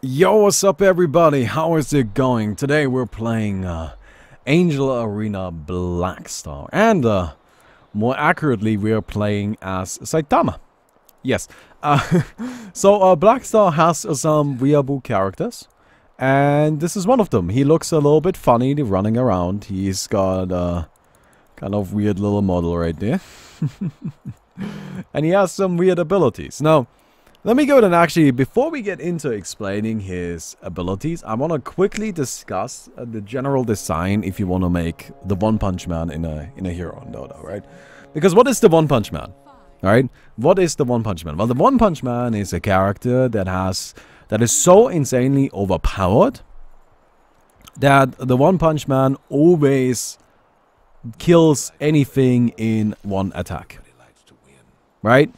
Yo, what's up everybody? How is it going? Today we're playing Angel Arena Blackstar. And more accurately, we're playing as Saitama. Yes. So Blackstar has some weeaboo characters. And this is one of them. He looks a little bit funny running around. He's got a kind of weird little model right there. And he has some weird abilities. Now, let me go ahead and actually, before we get into explaining his abilities, I want to quickly discuss the general design if you want to make the One Punch Man in a hero in Dota, right? Because what is the One Punch Man? Right? What is the One Punch Man? Well, the One Punch Man is a character that is so insanely overpowered that the One Punch Man always kills anything in one attack. Right?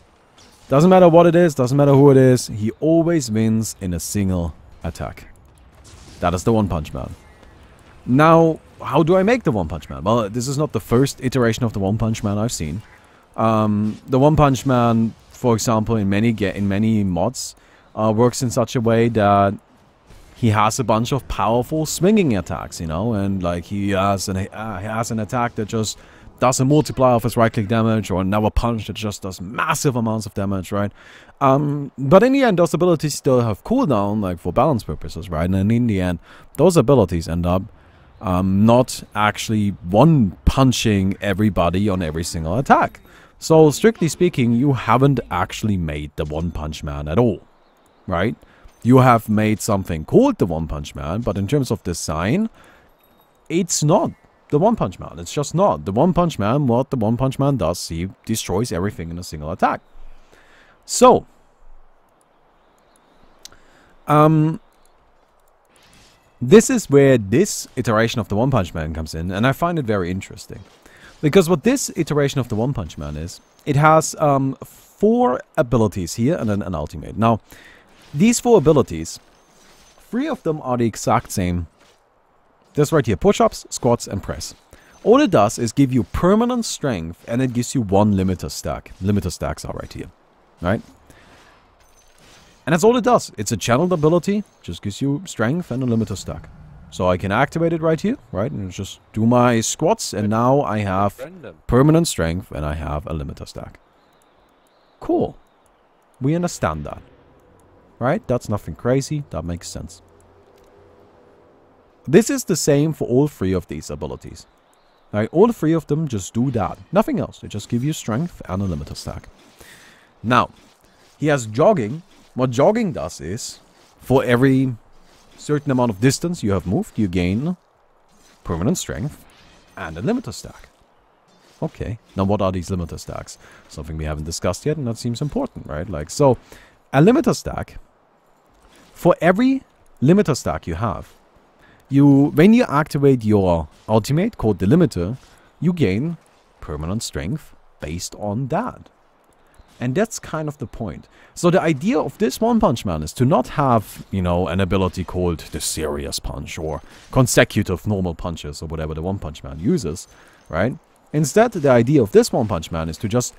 Doesn't matter what it is, doesn't matter who it is, he always wins in a single attack. That is the One Punch Man. Now, how do I make the One Punch Man? Well, this is not the first iteration of the One Punch Man I've seen. The One Punch Man, for example, in many mods, works in such a way that he has a bunch of powerful swinging attacks, you know, and like he has an attack that just does a multiplier of his right-click damage, or another punch that just does massive amounts of damage, right? But in the end, those abilities still have cooldown, like for balance purposes, right? And in the end, those abilities end up not actually one-punching everybody on every single attack. So, strictly speaking, you haven't actually made the One Punch Man at all, right? You have made something called the One Punch Man, but in terms of design, it's not the One Punch Man. It's just not. The One Punch Man, what the One Punch Man does, he destroys everything in a single attack. So, this is where this iteration of the One Punch Man comes in, and I find it very interesting. Because what this iteration of the One Punch Man is, it has 4 abilities here and then an ultimate. Now, these 4 abilities, 3 of them are the exact same. This right here, push-ups, squats, and press. All it does is give you permanent strength, and it gives you 1 limiter stack. Limiter stacks are right here, right? And that's all it does. It's a channeled ability, just gives you strength and a limiter stack. So I can activate it right here, right? And just do my squats, and now I have permanent strength, and I have a limiter stack. Cool. We understand that, right? That's nothing crazy. That makes sense. This is the same for all 3 of these abilities. Right, all 3 of them just do that. Nothing else. They just give you strength and a limiter stack. Now, he has jogging. What jogging does is, for every certain amount of distance you have moved, you gain permanent strength and a limiter stack. Okay, now what are these limiter stacks? Something we haven't discussed yet, and that seems important, right? Like, so, a limiter stack, for every limiter stack you have, when you activate your ultimate called the limiter, you gain permanent strength based on that. And that's kind of the point. So the idea of this One Punch Man is to not have, you know, an ability called the serious punch or consecutive normal punches or whatever the One Punch Man uses, right? Instead, the idea of this One Punch Man is to just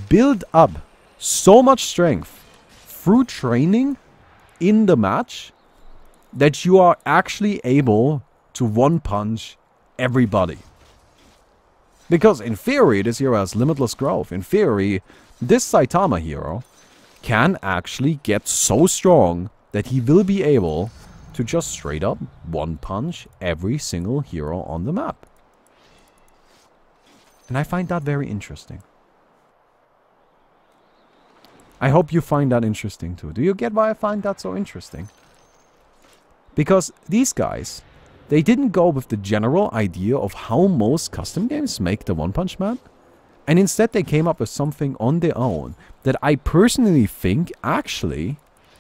build up so much strength through training in the match that you are actually able to one-punch everybody. Because in theory, this hero has limitless growth. In theory, this Saitama hero can actually get so strong that he will be able to just straight up one-punch every single hero on the map. And I find that very interesting. I hope you find that interesting too. Do you get why I find that so interesting? Because these guys, they didn't go with the general idea of how most custom games make the One Punch Man. And instead they came up with something on their own that I personally think actually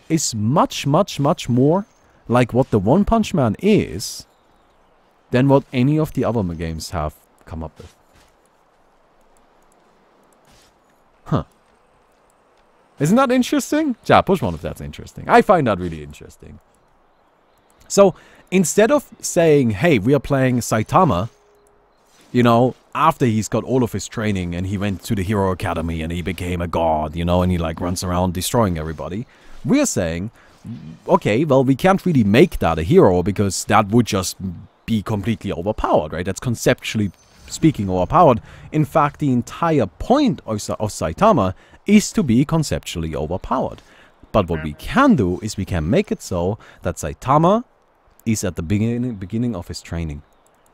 is much, much, much more like what the One Punch Man is than what any of the other games have come up with. Huh. Isn't that interesting? Yeah, push one if that's interesting. I find that really interesting. So, instead of saying, hey, we are playing Saitama, you know, after he's got all of his training and he went to the Hero Academy and he became a god, you know, and he like runs around destroying everybody, we're saying, okay, well, we can't really make that a hero because that would just be completely overpowered, right? That's conceptually speaking overpowered. In fact, the entire point of Saitama is to be conceptually overpowered. But what we can do is we can make it so that Saitama is at the beginning of his training.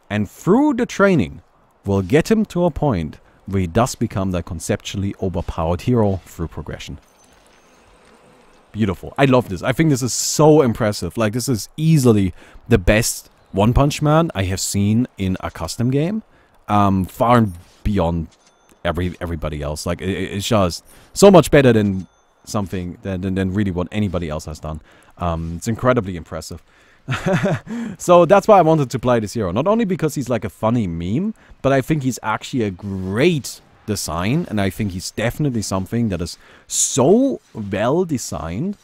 And through the training, we'll get him to a point where he does become the conceptually overpowered hero through progression. Beautiful. I love this. I think this is so impressive. Like, this is easily the best One Punch Man I have seen in a custom game. Far and beyond everybody else. Like, it's just so much better than something than really what anybody else has done. It's incredibly impressive. So that's why I wanted to play this hero. Not only because he's like a funny meme, but I think he's actually a great design, and I think he's definitely something that is so well designed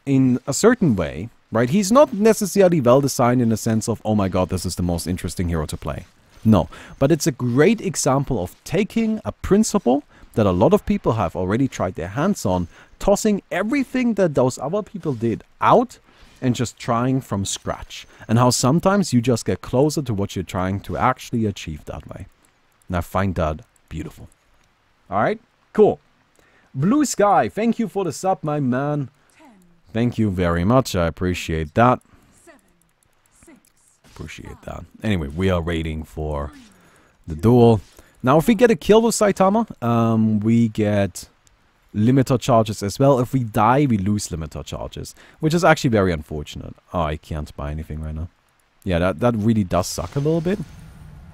in a certain way, right? He's not necessarily well designed in the sense of, oh my god, this is the most interesting hero to play. No, but it's a great example of taking a principle that a lot of people have already tried their hands on, tossing everything that those other people did out and just trying from scratch. And how sometimes you just get closer to what you're trying to actually achieve that way. And I find that beautiful. Alright, cool. Blue Sky, thank you for the sub, my man. Thank you very much, I appreciate that. Appreciate that. Anyway, we are waiting for the duel. Now, if we get a kill with Saitama, we get limiter charges as well. If we die, we lose limiter charges, which is actually very unfortunate. Oh, I can't buy anything right now. Yeah, that really does suck a little bit,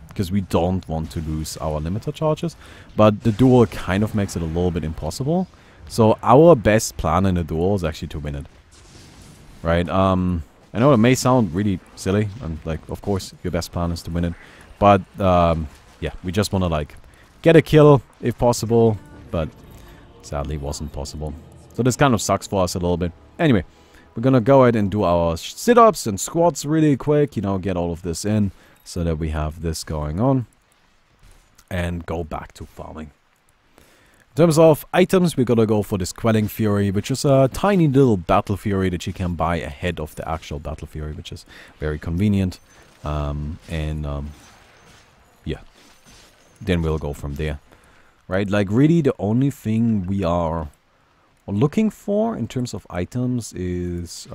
because we don't want to lose our limiter charges. But the duel kind of makes it a little bit impossible. So our best plan in the duel is actually to win it. Right? I know it may sound really silly, and like, of course, your best plan is to win it. But, yeah, we just want to, like, get a kill if possible, but sadly wasn't possible. So this kind of sucks for us a little bit. Anyway, we're gonna go ahead and do our sit-ups and squats really quick, you know, get all of this in, so that we have this going on, and go back to farming. In terms of items, we're gonna go for this Quelling Fury, which is a tiny little Battle Fury that you can buy ahead of the actual Battle Fury, which is very convenient. Yeah. Then we'll go from there. Right, like really the only thing we are looking for in terms of items is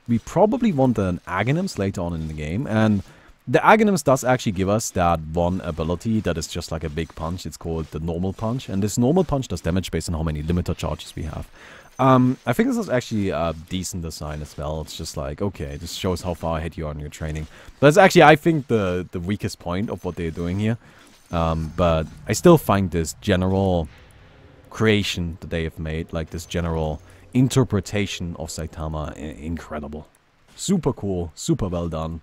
we probably want an Aghanim's later on in the game, and the Aghanim's does actually give us that one ability that is just like a big punch. It's called the normal punch, and this normal punch does damage based on how many limiter charges we have. I think this is actually a decent design as well. It's just like, okay, this shows how far ahead you are in your training. That's actually, I think, the weakest point of what they're doing here. But I still find this general creation that they have made, like this general interpretation of Saitama, incredible. Super cool, super well done.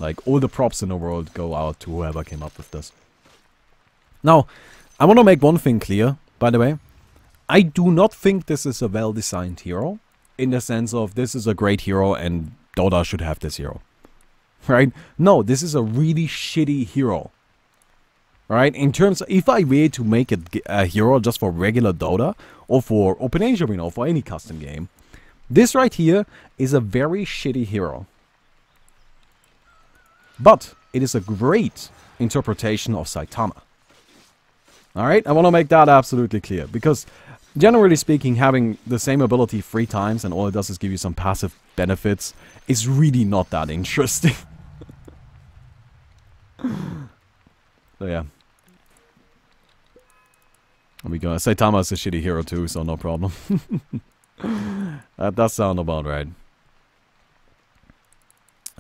Like, all the props in the world go out to whoever came up with this. Now, I want to make one thing clear, by the way. I do not think this is a well-designed hero, in the sense of this is a great hero and Dota should have this hero. Right? No, this is a really shitty hero. Right, in terms of, if I were to make a hero just for regular Dota, or for Open Age Arena, or for any custom game, this right here is a very shitty hero. But it is a great interpretation of Saitama. Alright, I want to make that absolutely clear, because generally speaking, having the same ability 3 times and all it does is give you some passive benefits is really not that interesting. So yeah. We go. Saitama is a shitty hero too, so no problem. That does sound about right.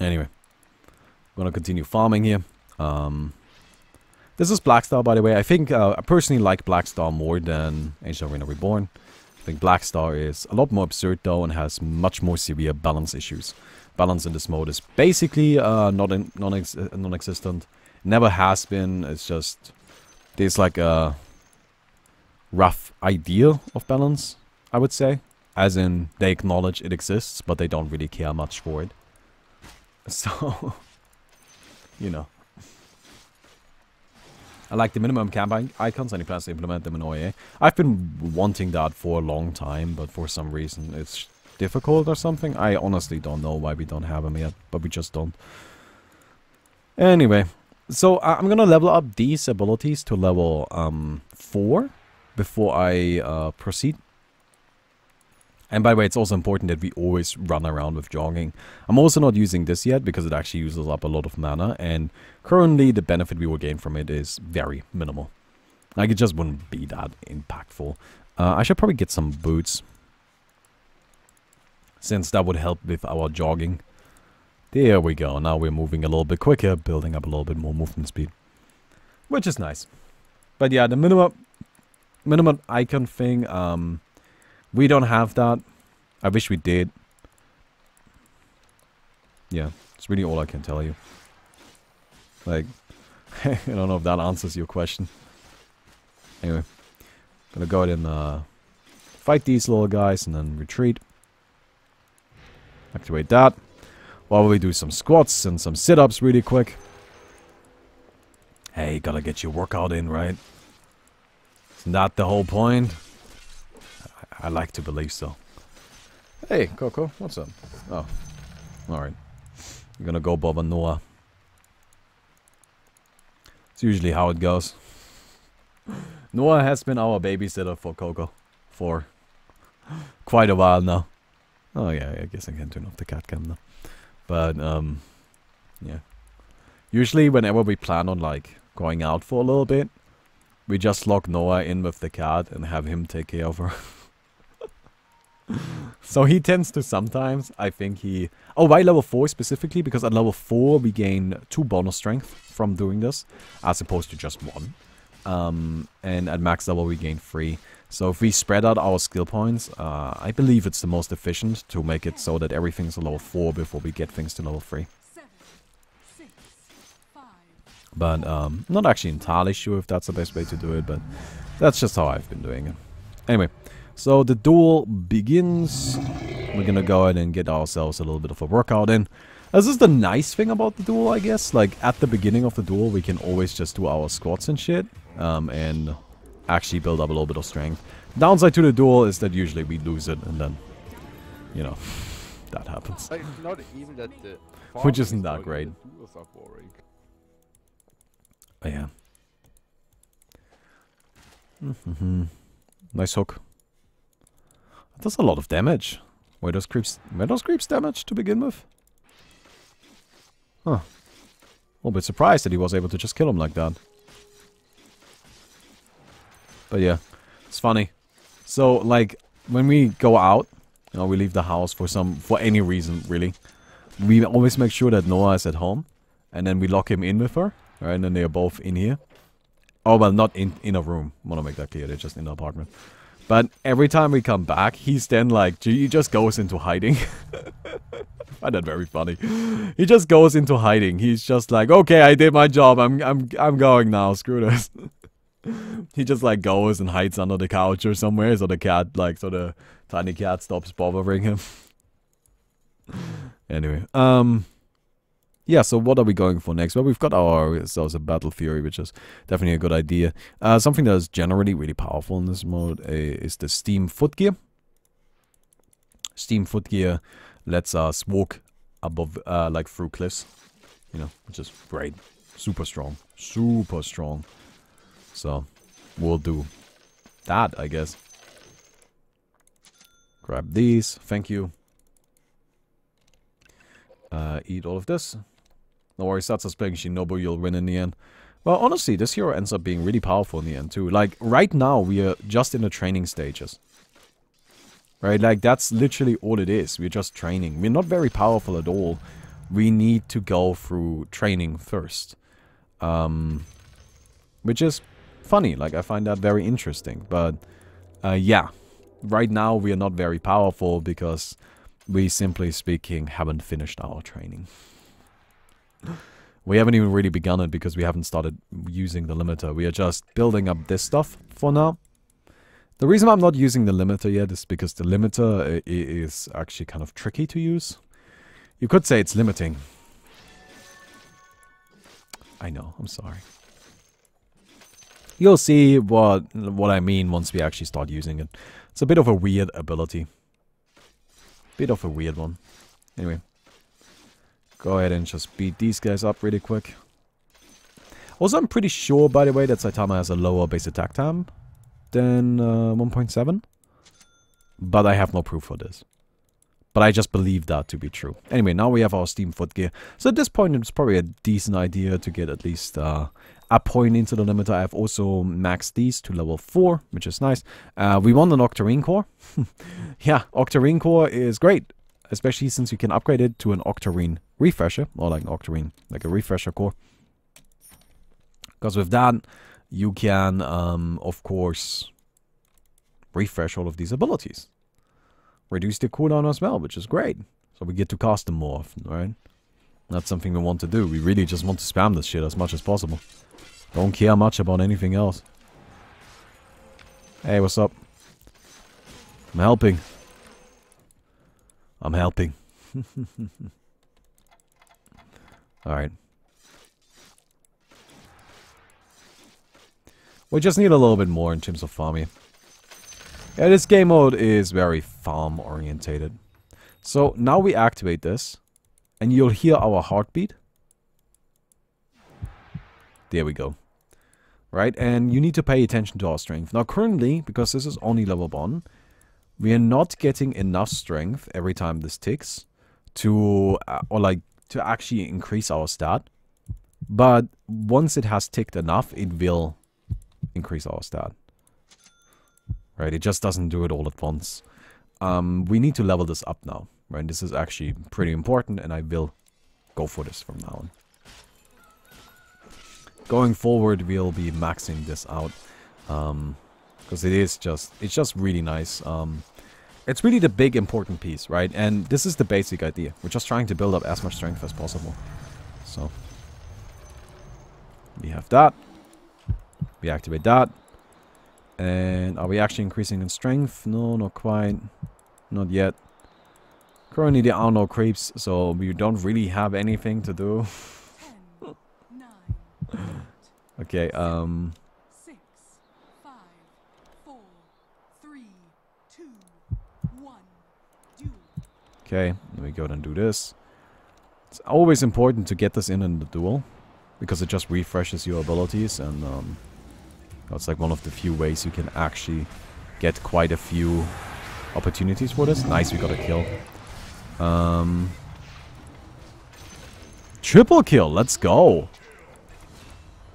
Anyway. I'm gonna continue farming here. This is Blackstar, by the way. I think I personally like Blackstar more than Age of Arena Reborn. I think Blackstar is a lot more absurd though and has much more severe balance issues. Balance in this mode is basically non-existent. Never has been. It's just there's like a rough idea of balance, I would say. As in, they acknowledge it exists, but they don't really care much for it. So, you know. I like the minimum camp icons, and he plans to implement them in OEA. I've been wanting that for a long time, but for some reason it's difficult or something. I honestly don't know why we don't have him yet, but we just don't. Anyway, so I'm gonna level up these abilities to level 4 before I proceed. And by the way, it's also important that we always run around with jogging. I'm also not using this yet because it actually uses up a lot of mana, and currently the benefit we will gain from it is very minimal. Like, it just wouldn't be that impactful. I should probably get some boots, since that would help with our jogging. There we go. Now we're moving a little bit quicker, building up a little bit more movement speed, which is nice. But yeah, the minimum icon thing, we don't have that. I wish we did. Yeah, it's really all I can tell you. Like, I don't know if that answers your question. Anyway, gonna go ahead and fight these little guys and then retreat. Activate that. While we do some squats and some sit-ups really quick. Hey, gotta get your workout in, right? Isn't that the whole point? I like to believe so. Hey, Coco, what's up? Oh, alright. We're gonna go bother Noah. It's usually how it goes. Noah has been our babysitter for Coco for quite a while now. Oh yeah, I guess I can turn off the cat cam now. But, yeah. Usually whenever we plan on, like, going out for a little bit, we just lock Noah in with the cat and have him take care of her. So he tends to sometimes, I think he... Oh, why level 4 specifically? Because at level 4 we gain 2 bonus strength from doing this, as opposed to just 1. And at max level we gain 3. So if we spread out our skill points, I believe it's the most efficient to make it so that everything's a level 4 before we get things to level 3. But not actually entirely sure if that's the best way to do it, but that's just how I've been doing it. Anyway, so the duel begins. We're gonna go ahead and get ourselves a little bit of a workout in. This is the nice thing about the duel, I guess. Like, at the beginning of the duel, we can always just do our squats and shit. And actually build up a little bit of strength. Downside to the duel is that usually we lose it, and then, you know, that happens. It's not even that the which isn't that great. Oh, yeah. Nice hook. That does a lot of damage. Were those creeps damage to begin with? Huh. A little bit surprised that he was able to just kill him like that. But yeah, it's funny. So, like, when we go out, you know, we leave the house for any reason, really. We always make sure that Noah is at home. And then we lock him in with her. Right, and then they are both in here. Oh, well, not in a room. I want to make that clear. They're just in the apartment. But every time we come back, he's then like, he just goes into hiding. I find that very funny. He just goes into hiding. He's just like, okay, I did my job. I'm going now. Screw this. He just like goes and hides under the couch or somewhere, so the cat, like, so the tiny cat stops bothering him. Anyway, yeah, so what are we going for next? Well, we've got ourselves a Battle Fury, which is definitely a good idea. Something that is generally really powerful in this mode is the Steam Footgear. Steam Footgear lets us walk above, like, through cliffs, you know, which is great. Super strong. Super strong. So, we'll do that, I guess. Grab these. Thank you. Eat all of this. No worries, that's us playing Shinobu, you'll win in the end. Well, honestly, this hero ends up being really powerful in the end, too. Like, right now, we are just in the training stages. Right? Like, that's literally all it is. We're just training. We're not very powerful at all. We need to go through training first. Which is funny. Like, I find that very interesting. But, yeah. Right now, we are not very powerful because we, simply speaking, haven't finished our training. We haven't even really begun it because we haven't started using the limiter. We are just building up this stuff for now. The reason I'm not using the limiter yet is because the limiter is actually kind of tricky to use. You could say it's limiting. I know, I'm sorry. You'll see what I mean once we actually start using it. It's a bit of a weird ability. Bit of a weird one. Anyway. Go ahead and just beat these guys up really quick. Also, I'm pretty sure, by the way, that Saitama has a lower base attack time than 1.7. But I have no proof for this. But I just believe that to be true. Anyway, now we have our Steam footgear. So at this point, it's probably a decent idea to get at least a point into the limiter. I've also maxed these to level 4, which is nice. We want an Octarine core. Yeah, Octarine core is great. Especially since you can upgrade it to an Octarine refresher. Or like an Octarine, like a refresher core. Because with that, you can, of course, refresh all of these abilities. Reduce the cooldown as well, which is great. So we get to cast them more often, right? That's something we want to do. We really just want to spam this shit as much as possible. Don't care much about anything else. Hey, what's up? I'm helping. I'm helping. Alright. We just need a little bit more in terms of farming. Yeah, this game mode is very farm orientated. So now we activate this. And you'll hear our heartbeat. There we go. Right, and you need to pay attention to our strength. Now currently, because this is only level 1, we are not getting enough strength every time this ticks to, to actually increase our stat. But once it has ticked enough, it will increase our stat. Right, it just doesn't do it all at once. We need to level this up now. Right, this is actually pretty important, and I will go for this from now on. Going forward, we'll be maxing this out. Because it's just really nice. It's really the big important piece, right? And this is the basic idea. We're just trying to build up as much strength as possible. So, we have that. We activate that. And are we actually increasing in strength? No, not quite. Not yet. Currently there are no creeps, so we don't really have anything to do. 10, 9, okay, 6, 5, 4, 3, 2, 1, do. Okay, let me go and do this. It's always important to get this in the duel, because it just refreshes your abilities, and it's like one of the few ways you can actually get quite a few opportunities for this. Nice, we got a kill. Triple kill, let's go.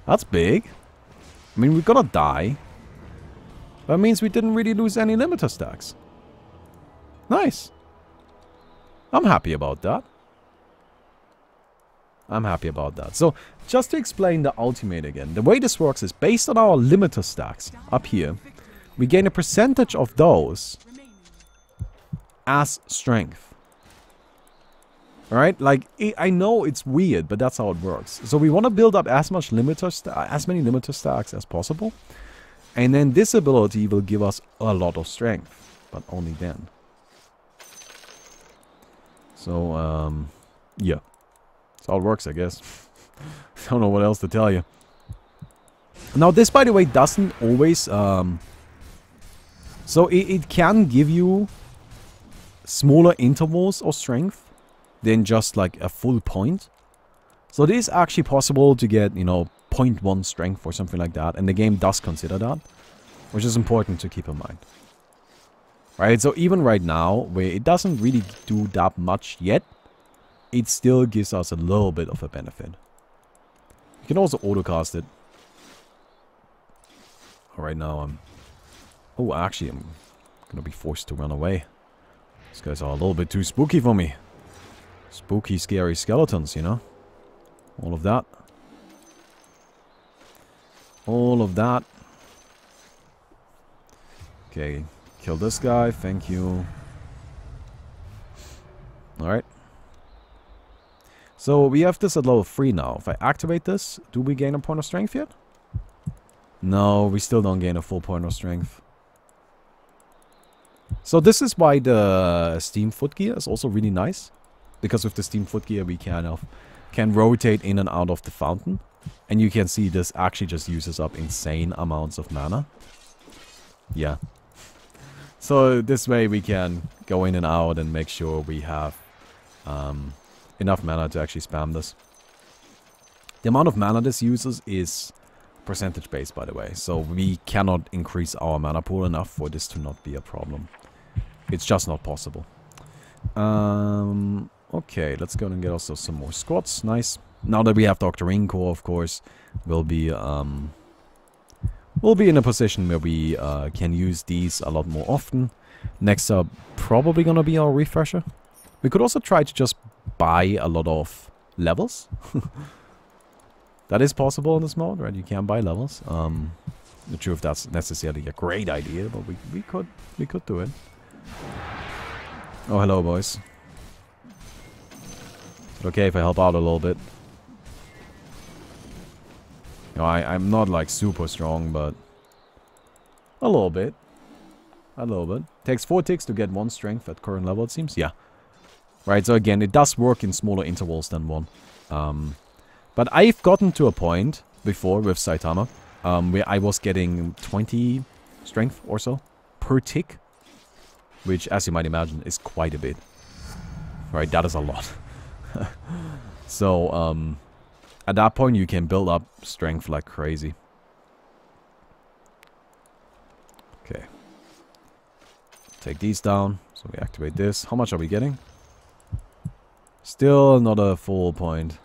That's big. I mean, we're gonna die. That means we didn't really lose any limiter stacks. Nice. I'm happy about that. I'm happy about that. So, just to explain the ultimate again. The way this works is based on our limiter stacks up here. We gain a percentage of those as strength. Alright? Like, I know it's weird, but that's how it works. So we want to build up as many limiter stacks as possible. And then this ability will give us a lot of strength. But only then. So, yeah. That's how it works, I guess. I don't know what else to tell you. Now, this, by the way, doesn't always... So, it can give you smaller intervals of strength than just, like, a full point. So, it is actually possible to get, you know, 0.1 strength or something like that. And the game does consider that. Which is important to keep in mind. Right? So, even right now, where it doesn't really do that much yet, it still gives us a little bit of a benefit. You can also autocast it. Alright, now I'm... Oh, actually, I'm gonna be forced to run away. These guys are a little bit too spooky for me. Spooky, scary skeletons, you know? All of that. All of that. Okay, kill this guy, thank you. Alright. So, we have this at level 3 now. If I activate this, do we gain a point of strength yet? No, we still don't gain a full point of strength. So, this is why the Steam footgear is also really nice. Because with the Steam footgear, we can rotate in and out of the fountain. And you can see this actually just uses up insane amounts of mana. Yeah. So this way we can go in and out and make sure we have enough mana to actually spam this. The amount of mana this uses is percentage based, by the way. So we cannot increase our mana pool enough for this to not be a problem. It's just not possible. Okay, let's go and get also some more squats. Nice. Now that we have Doctor Core, of course, we'll be in a position where we can use these a lot more often. Next up, probably gonna be our refresher. We could also try to just buy a lot of levels. That is possible in this mode, right? You can buy levels. Not sure if that's necessarily a great idea, but we could do it. Oh, hello, boys. Is it okay if I help out a little bit? You know, I'm not like super strong, but a little bit. A little bit. Takes 4 ticks to get 1 strength at current level, it seems. Yeah. Right, so again, it does work in smaller intervals than 1. But I've gotten to a point before with Saitama where I was getting 20 strength or so per tick. Which, as you might imagine, is quite a bit. Right, that is a lot. So, at that point, you can build up strength like crazy. Okay. Take these down. So we activate this. How much are we getting? Still not a full point.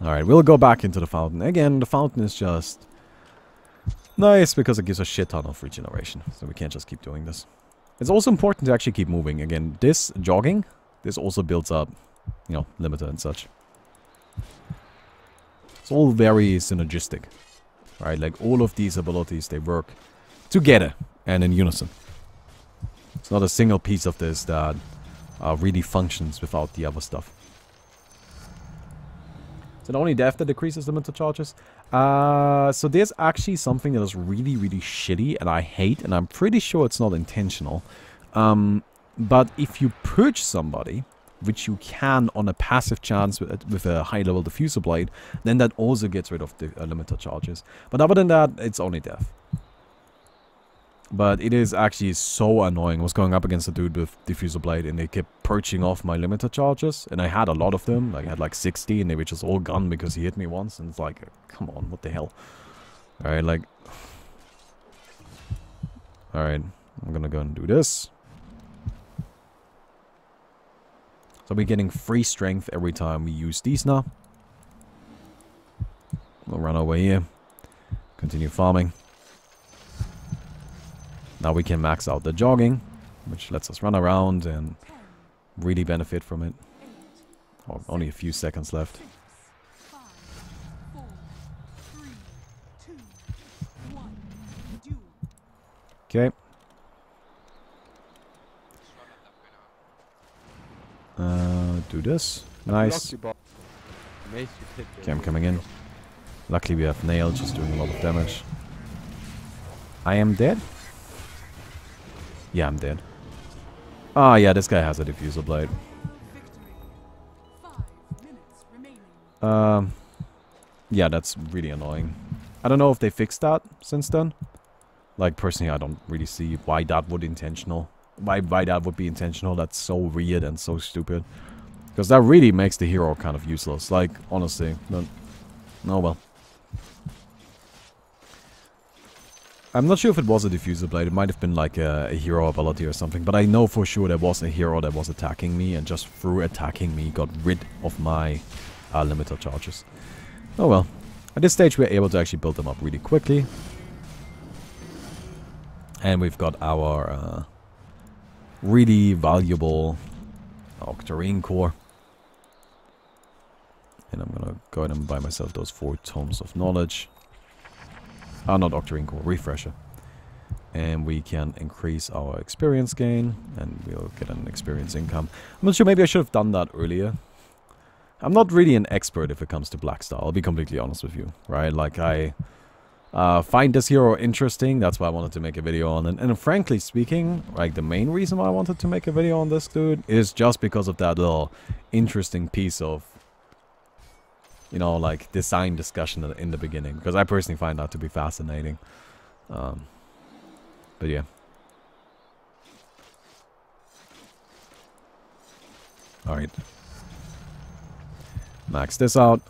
Alright, we'll go back into the fountain. Again, the fountain is just nice because it gives a shit ton of regeneration. So we can't just keep doing this. It's also important to actually keep moving. Again, this jogging, this also builds up, you know, limiter and such. It's all very synergistic, right? Like all of these abilities, they work together and in unison. It's not a single piece of this that really functions without the other stuff. Is it only death that decreases limiter charges? So there's actually something that is really, really shitty and I hate, and I'm pretty sure it's not intentional. But if you purge somebody, which you can on a passive chance with a high-level diffuser blade, then that also gets rid of the limiter charges. But other than that, it's only death. But it is actually so annoying. I was going up against a dude with diffuser blade and they kept purging off my limiter charges. And I had a lot of them. Like I had like 60 and they were just all gone because he hit me once. And it's like, come on, what the hell? Alright, like... Alright, I'm gonna go and do this. So we're getting free strength every time we use these now. We'll run over here. Continue farming. Now we can max out the jogging, which lets us run around and really benefit from it. Oh, only a few seconds left. 6, 5, 4, 3, 2, 1, do. Okay. Do this. Nice. Okay, I'm coming in. Luckily we have Nail just doing a lot of damage. I am dead? Yeah, I'm dead. Ah, yeah, this guy has a diffuser blade. Yeah, that's really annoying. I don't know if they fixed that since then. Like, personally, I don't really see why that would intentional. Why that would be intentional. That's so weird and so stupid. Because that really makes the hero kind of useless. Like, honestly. But, oh well. I'm not sure if it was a diffuser blade. It might have been like a hero ability or something. But I know for sure there was a hero that was attacking me. And just through attacking me got rid of my limiter charges. Oh well. At this stage we're able to actually build them up really quickly. And we've got our really valuable Octarine core. And I'm gonna go ahead and buy myself those 4 tomes of knowledge. Not Octarine core, refresher. And we can increase our experience gain. And we'll get an experience income. I'm not sure, maybe I should have done that earlier. I'm not really an expert if it comes to Blackstar, I'll be completely honest with you. Right, like I find this hero interesting, that's why I wanted to make a video on it. And frankly speaking, like the main reason why I wanted to make a video on this dude is just because of that little interesting piece of, you know, like design discussion in the beginning. Because I personally find that to be fascinating. But yeah. Alright. Max this out.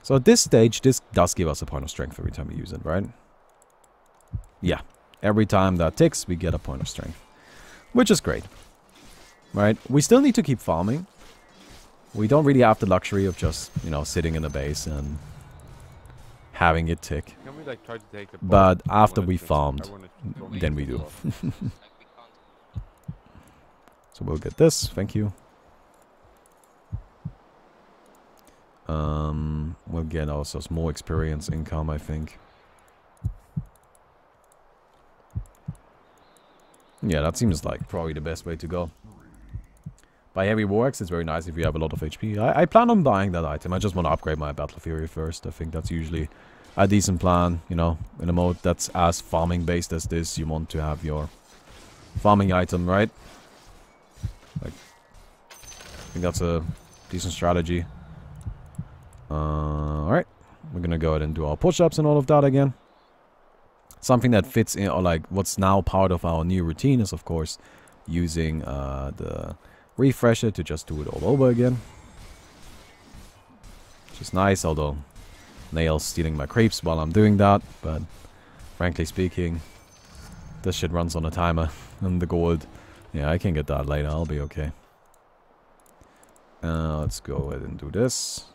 So at this stage, this does give us a point of strength every time we use it, right? Yeah. Every time that ticks, we get a point of strength. Which is great. Right? We still need to keep farming. We don't really have the luxury of just, you know, sitting in a base and having it tick. Can we, like, try to take the But I after wanna we just- farmed, I wanna then we just do. off. So we'll get this. Thank you. We'll get ourselves more experience income, I think. Yeah, that seems like probably the best way to go. By heavy war axe, it's very nice if you have a lot of HP. I plan on buying that item. I just want to upgrade my battle fury first. I think that's usually a decent plan, you know, in a mode that's as farming based as this. You want to have your farming item, right? Like, I think that's a decent strategy. Alright. We're gonna go ahead and do our push-ups and all of that again. Something that fits in, or like what's now part of our new routine is, of course, using the refresher to just do it all over again. Which is nice, although Nail's stealing my creeps while I'm doing that. But frankly speaking, this shit runs on a timer. And the gold, yeah, I can get that later. I'll be okay. Let's go ahead and do this.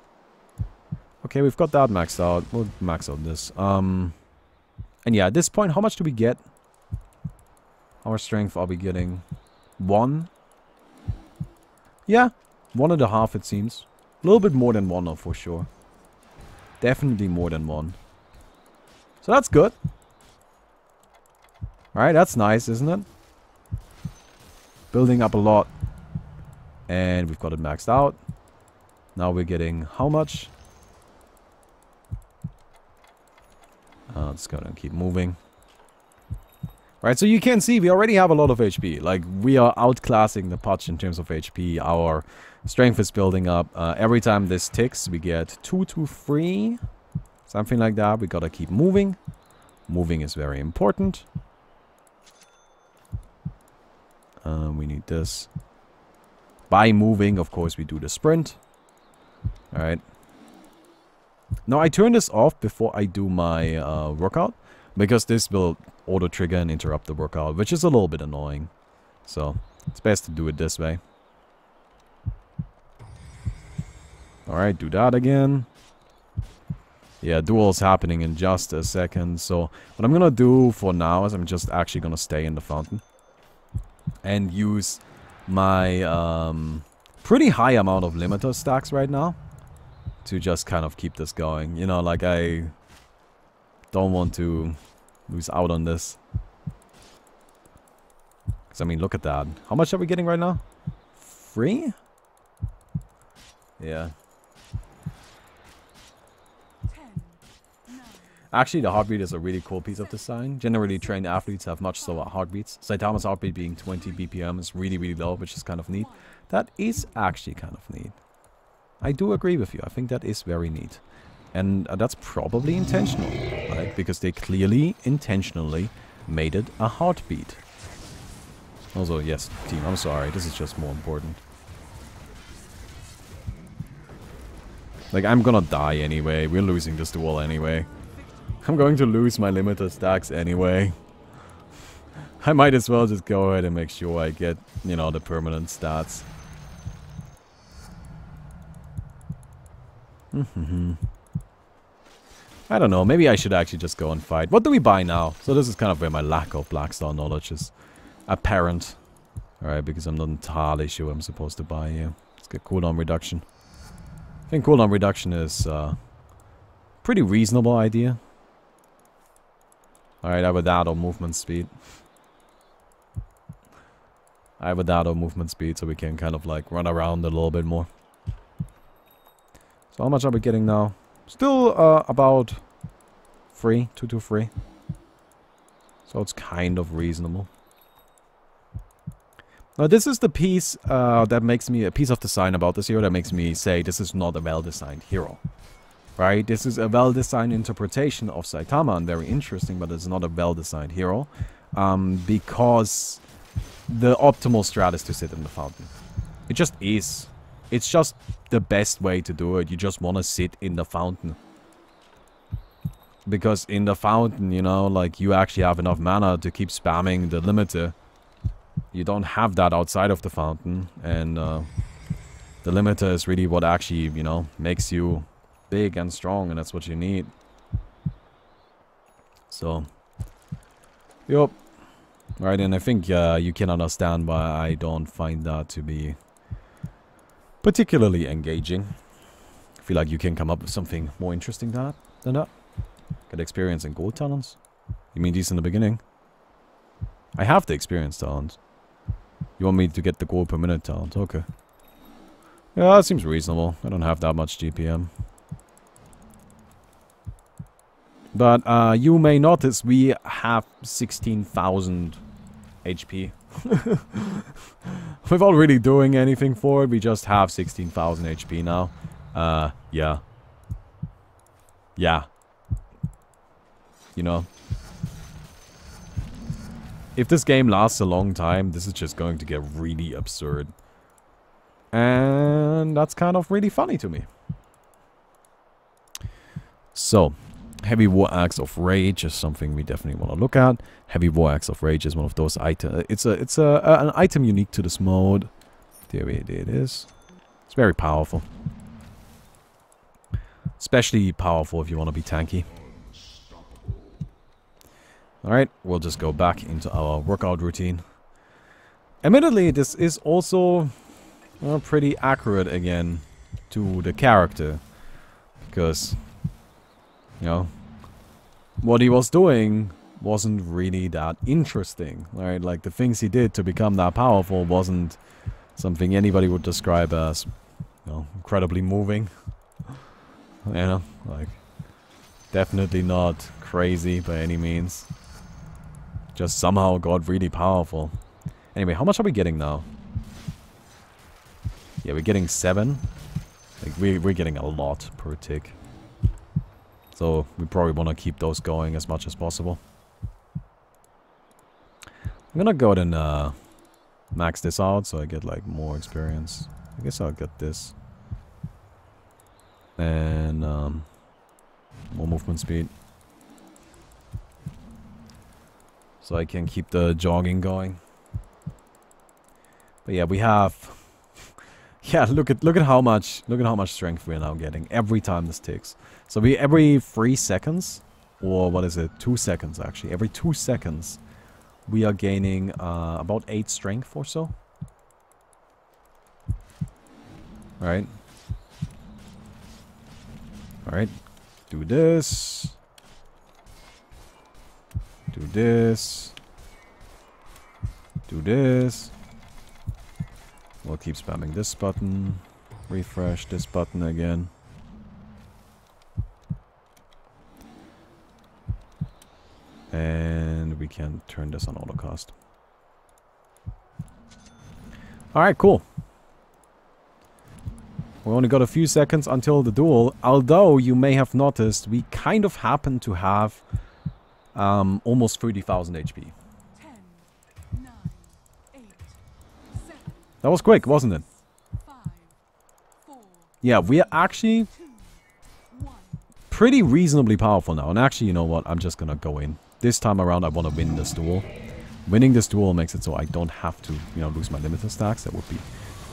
Okay, we've got that maxed out. We'll max out this. And yeah, at this point, how much do we get? Our strength, are we getting 1? Yeah, 1.5 it seems. A little bit more than 1 though, for sure. Definitely more than 1. So that's good. Alright, that's nice, isn't it? Building up a lot. And we've got it maxed out. Now we're getting how much? Let's go and keep moving. Right, so you can see we already have a lot of HP. Like, we are outclassing the Potch in terms of HP. Our strength is building up. Every time this ticks, we get 2 to 3. Something like that. We gotta keep moving. Moving is very important. We need this. By moving, of course, we do the sprint. Alright. Now, I turn this off before I do my workout, because this will auto-trigger and interrupt the workout, which is a little bit annoying. So, it's best to do it this way. Alright, do that again. Yeah, duel's happening in just a second. So, what I'm gonna do for now is I'm just actually gonna stay in the fountain. And use my pretty high amount of limiter stacks right now. To just kind of keep this going. You know, like, I don't want to lose out on this. Because, I mean, look at that. How much are we getting right now? 3? Yeah. 10, 9, Actually, the heartbeat is a really cool piece of design. Generally, trained athletes have much slower heartbeats. Saitama's heartbeat being 20 BPM is really, really low, which is kind of neat. That is actually kind of neat. I do agree with you. I think that is very neat. And that's probably intentional, right? Because they clearly, intentionally made it a heartbeat. Also, yes, team, I'm sorry. This is just more important. Like, I'm gonna die anyway. We're losing this duel anyway. I'm going to lose my limiter stacks anyway. I might as well just go ahead and make sure I get, you know, the permanent stats. I don't know, maybe I should actually just go and fight. What do we buy now? So this is kind of where my lack of Blackstar knowledge is apparent. Alright, because I'm not entirely sure what I'm supposed to buy here. Let's get cooldown reduction. I think cooldown reduction is pretty reasonable idea. Alright, either that or movement speed. Either that or movement speed, so we can kind of like run around a little bit more. So how much are we getting now? Still about 3, 2 to 3. So it's kind of reasonable. Now this is the piece that makes me, a piece of design about this hero that makes me say this is not a well-designed hero. Right? This is a well-designed interpretation of Saitama and very interesting, but it's not a well-designed hero. Because the optimal strat is to sit in the fountain. It just is. It's just the best way to do it. You just want to sit in the fountain. Because in the fountain, you know, like, you actually have enough mana to keep spamming the limiter. You don't have that outside of the fountain. And the limiter is really what actually, you know, makes you big and strong. And that's what you need. So, yup. Right, and I think you can understand why I don't find that to be particularly engaging. I feel like you can come up with something more interesting than that. Get experience in gold talents? You mean these in the beginning? I have the experience talent. You want me to get the gold per minute talent? Okay. Yeah, that seems reasonable. I don't have that much GPM. But you may notice we have 16,000 HP. Without really doing anything for it, we just have 16,000 HP now. Yeah. Yeah. You know. If this game lasts a long time, this is just going to get really absurd. And that's kind of really funny to me. So, Heavy War Axe of Rage is something we definitely want to look at. Heavy War Axe of Rage is one of those items. It's an item unique to this mode. There it is. It's very powerful. Especially powerful if you want to be tanky. Alright, we'll just go back into our workout routine. Admittedly, this is also pretty accurate again to the character. Because, you know, what he was doing wasn't really that interesting, right? Like, the things he did to become that powerful wasn't something anybody would describe as, you know, incredibly moving. You know, like, definitely not crazy by any means. Just somehow got really powerful. Anyway, how much are we getting now? Yeah, we're getting 7. Like, we're getting a lot per tick. So, we probably want to keep those going as much as possible. I'm gonna go ahead and max this out so I get, like, more experience. I guess I'll get this. And, more movement speed. So I can keep the jogging going. But yeah, we have... yeah, look at how much strength we're now getting every time this ticks. So we every 3 seconds, or what is it, 2 seconds actually. Every 2 seconds, we are gaining about 8 strength or so. Right. Alright. Do this. Do this. Do this. We'll keep spamming this button. Refresh this button again. And we can turn this on autocast. Alright, cool. We only got a few seconds until the duel. Although you may have noticed, we kind of happen to have almost 30,000 HP. 10, 9, 8, 7, That was quick, wasn't it? 5, 4, Yeah, we are actually 2, 1. pretty reasonably powerful now. And actually, you know what? I'm just gonna go in. This time around, I want to win this duel. Winning this duel makes it so I don't have to, you know, lose my limiter stacks. That would be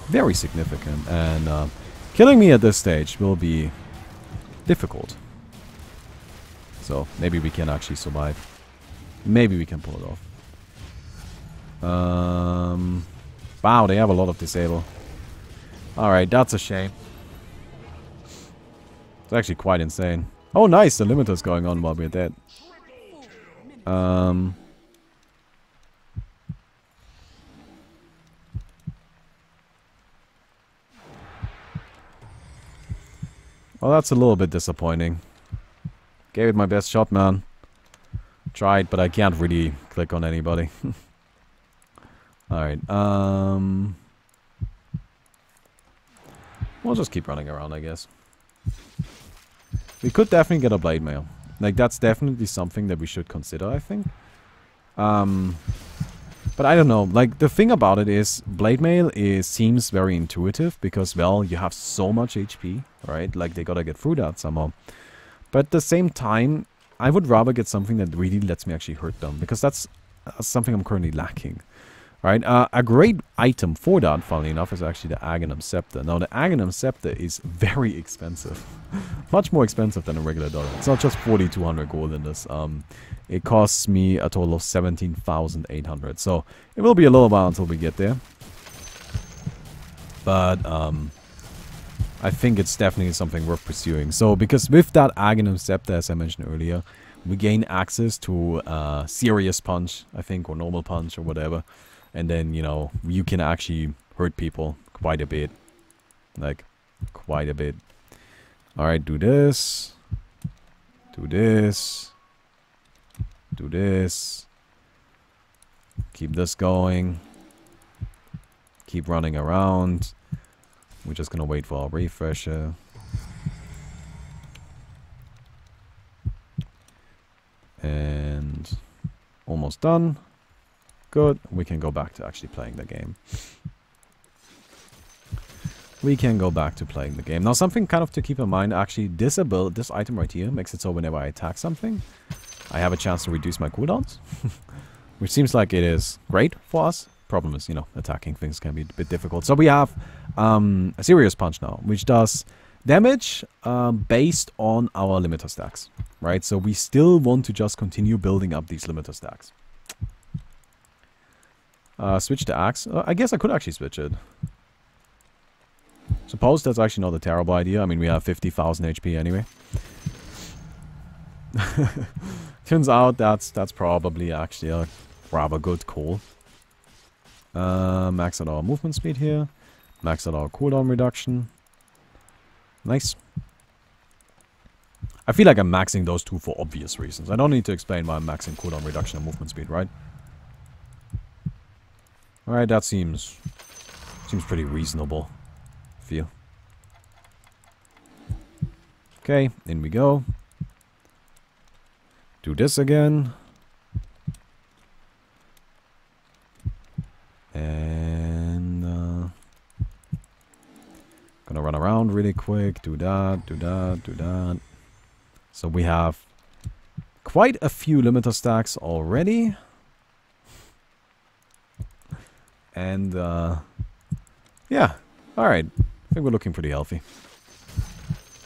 very significant. And killing me at this stage will be difficult. So maybe we can actually survive. Maybe we can pull it off. Wow, they have a lot of disable. Alright, that's a shame. It's actually quite insane. Oh, nice, the limiter's going on while we're dead. Well, that's a little bit disappointing. Gave it my best shot, man. Tried, but I can't really click on anybody. Alright, we'll just keep running around, I guess. We could definitely get a blade mail. Like, that's definitely something that we should consider, I think. But I don't know, like, the thing about it is, Blade Mail seems very intuitive, because, well, you have so much HP, right? Like, they gotta get through that somehow. But at the same time, I would rather get something that really lets me actually hurt them, because that's something I'm currently lacking. Right, a great item for that, funnily enough, is actually the Aghanim Scepter. Now, the Aghanim Scepter is very expensive. Much more expensive than a regular Dota. It's not just 4,200 gold in this. It costs me a total of 17,800. So, it will be a little while until we get there. But, I think it's definitely something worth pursuing. So, because with that Aghanim Scepter, as I mentioned earlier, we gain access to Serious Punch, I think, or Normal Punch, or whatever. And then, you know, you can actually hurt people quite a bit. Like, quite a bit. Alright, do this. Do this. Do this. Keep this going. Keep running around. We're just gonna wait for our refresher. And almost done. Good. We can go back to actually playing the game. We can go back to playing the game. Now, something kind of to keep in mind, actually, this item right here makes it so whenever I attack something, I have a chance to reduce my cooldowns. Which seems like it is great for us. Problem is, you know, attacking things can be a bit difficult. So we have a Serious Punch now, which does damage based on our limiter stacks. Right? So we still want to just continue building up these limiter stacks. Switch the axe. I guess I could actually switch it. Suppose that's actually not a terrible idea. I mean, we have 50,000 HP anyway. Turns out that's probably actually a rather good call. Max out our movement speed here. Max out our cooldown reduction. Nice. I feel like I'm maxing those two for obvious reasons. I don't need to explain why I'm maxing cooldown reduction and movement speed, right? Alright, that seems pretty reasonable. I feel. Okay, in we go. Do this again. And gonna run around really quick. Do that, do that, do that. So we have quite a few limiter stacks already. And, yeah. Alright. I think we're looking pretty healthy.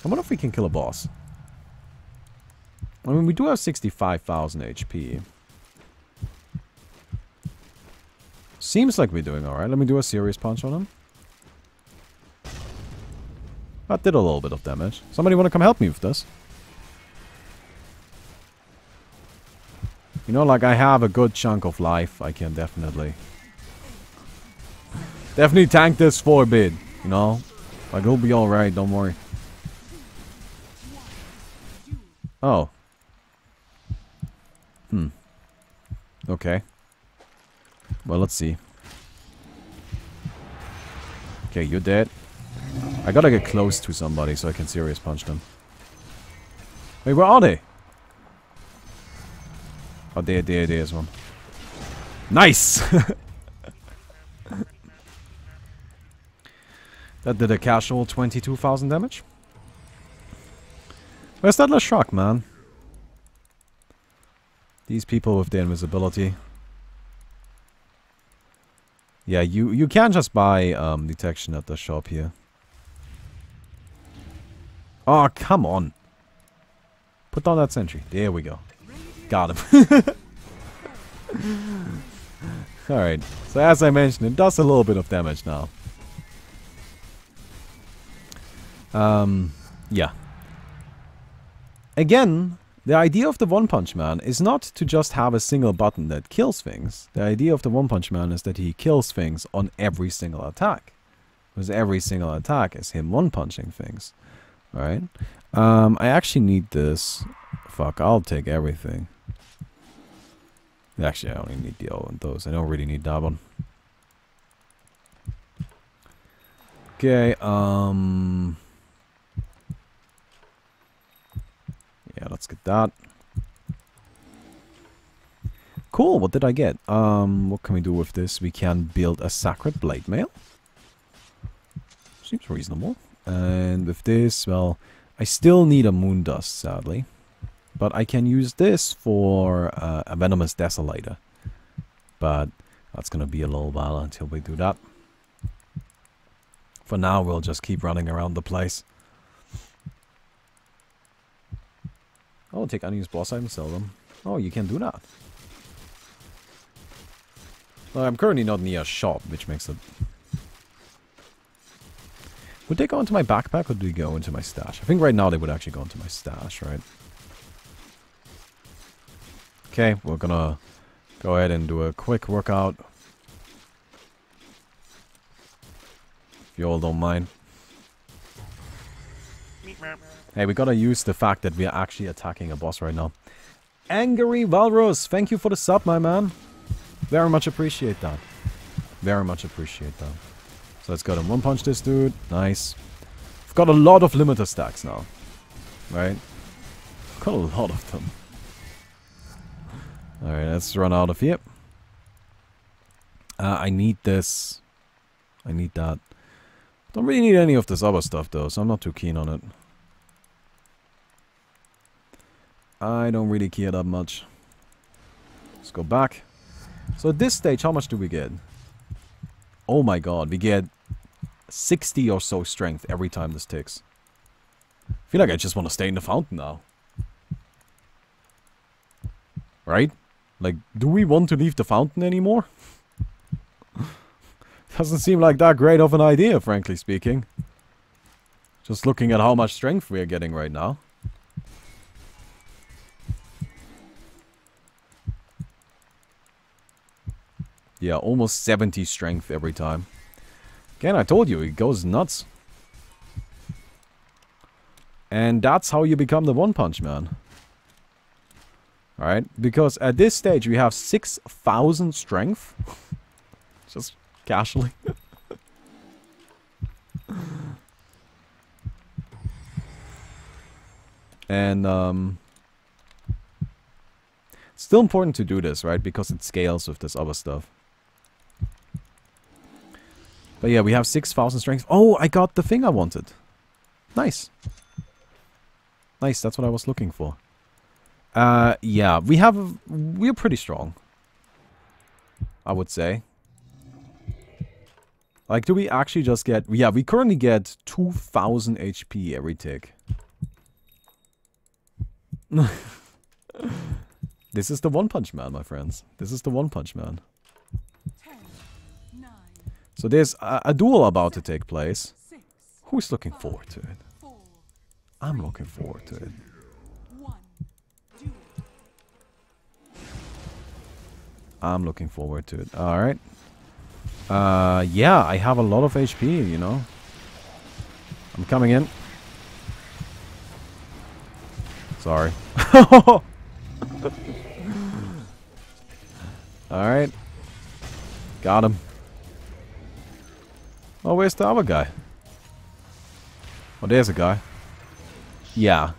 I wonder if we can kill a boss. I mean, we do have 65,000 HP. Seems like we're doing alright. Let me do a Serious Punch on him. That did a little bit of damage. Somebody want to come help me with this? You know, like, I have a good chunk of life. I can definitely tank this for a bit, you know? Like, it'll be alright, don't worry. Oh. Okay. Well, let's see. Okay, you're dead. I gotta get close to somebody so I can Serious Punch them. Wait, where are they? Oh, there's one. Nice! That did a casual 22,000 damage. Where's that Lashak, man? These people with their invisibility. Yeah, you can just buy detection at the shop here. Oh, come on. Put down that sentry. There we go. Got him. Alright. So as I mentioned, it does a little bit of damage now. Yeah. Again, the idea of the One Punch Man is not to just have a single button that kills things. The idea of the One Punch Man is that he kills things on every single attack. Because every single attack is him one-punching things. Alright? I actually need this. Fuck, I'll take everything. Actually, I only need those. I don't really need that one. Okay, yeah, let's get that. cool. What did I get? What can we do with this? We can build a Sacred Blade Mail. Seems reasonable. And with this, well, I still need a Moon Dust, sadly. But I can use this for a Venomous Desolator. But that's going to be a little while until we do that. For now, we'll just keep running around the place. Oh, take unused boss items, sell them. Oh, you can do that. Well, I'm currently not near a shop, which makes it... Would they go into my backpack or do they go into my stash? I think right now they would actually go into my stash, right? Okay, we're gonna go ahead and do a quick workout. If you all don't mind. Hey, we gotta use the fact that we are actually attacking a boss right now. Angry Walrus, thank you for the sub, my man. Very much appreciate that. Very much appreciate that. So let's go and one punch this dude. Nice. We've got a lot of limiter stacks now. Right? Got a lot of them. Alright, let's run out of here. I need this. I need that. Don't really need any of this other stuff though, so I'm not too keen on it. I don't really care that much. Let's go back. So at this stage, how much do we get? Oh my god, we get 60 or so strength every time this ticks. I feel like I just want to stay in the fountain now. Right? Like, do we want to leave the fountain anymore? Doesn't seem like that great of an idea, frankly speaking. Just looking at how much strength we are getting right now. Yeah, almost 70 strength every time. Again, I told you, it goes nuts. And that's how you become the One Punch Man. Alright, because at this stage we have 6,000 strength. Just casually. And, it's still important to do this, right? Because it scales with this other stuff. But yeah, we have 6,000 strength. Oh, I got the thing I wanted. Nice. Nice, that's what I was looking for. Yeah, we're pretty strong. I would say. Like, do we actually just get... Yeah, we currently get 2,000 HP every tick. This is the One Punch Man, my friends. This is the One Punch Man. 10, 9, So there's a duel about to take place. 6, Who's looking forward to it? 4, I'm looking forward to it. 1, duel. I'm looking forward to it. Alright. Yeah, I have a lot of HP, you know. I'm coming in. Sorry. Alright. Got him. Oh, where's the other guy? Oh, there's a guy. Yeah.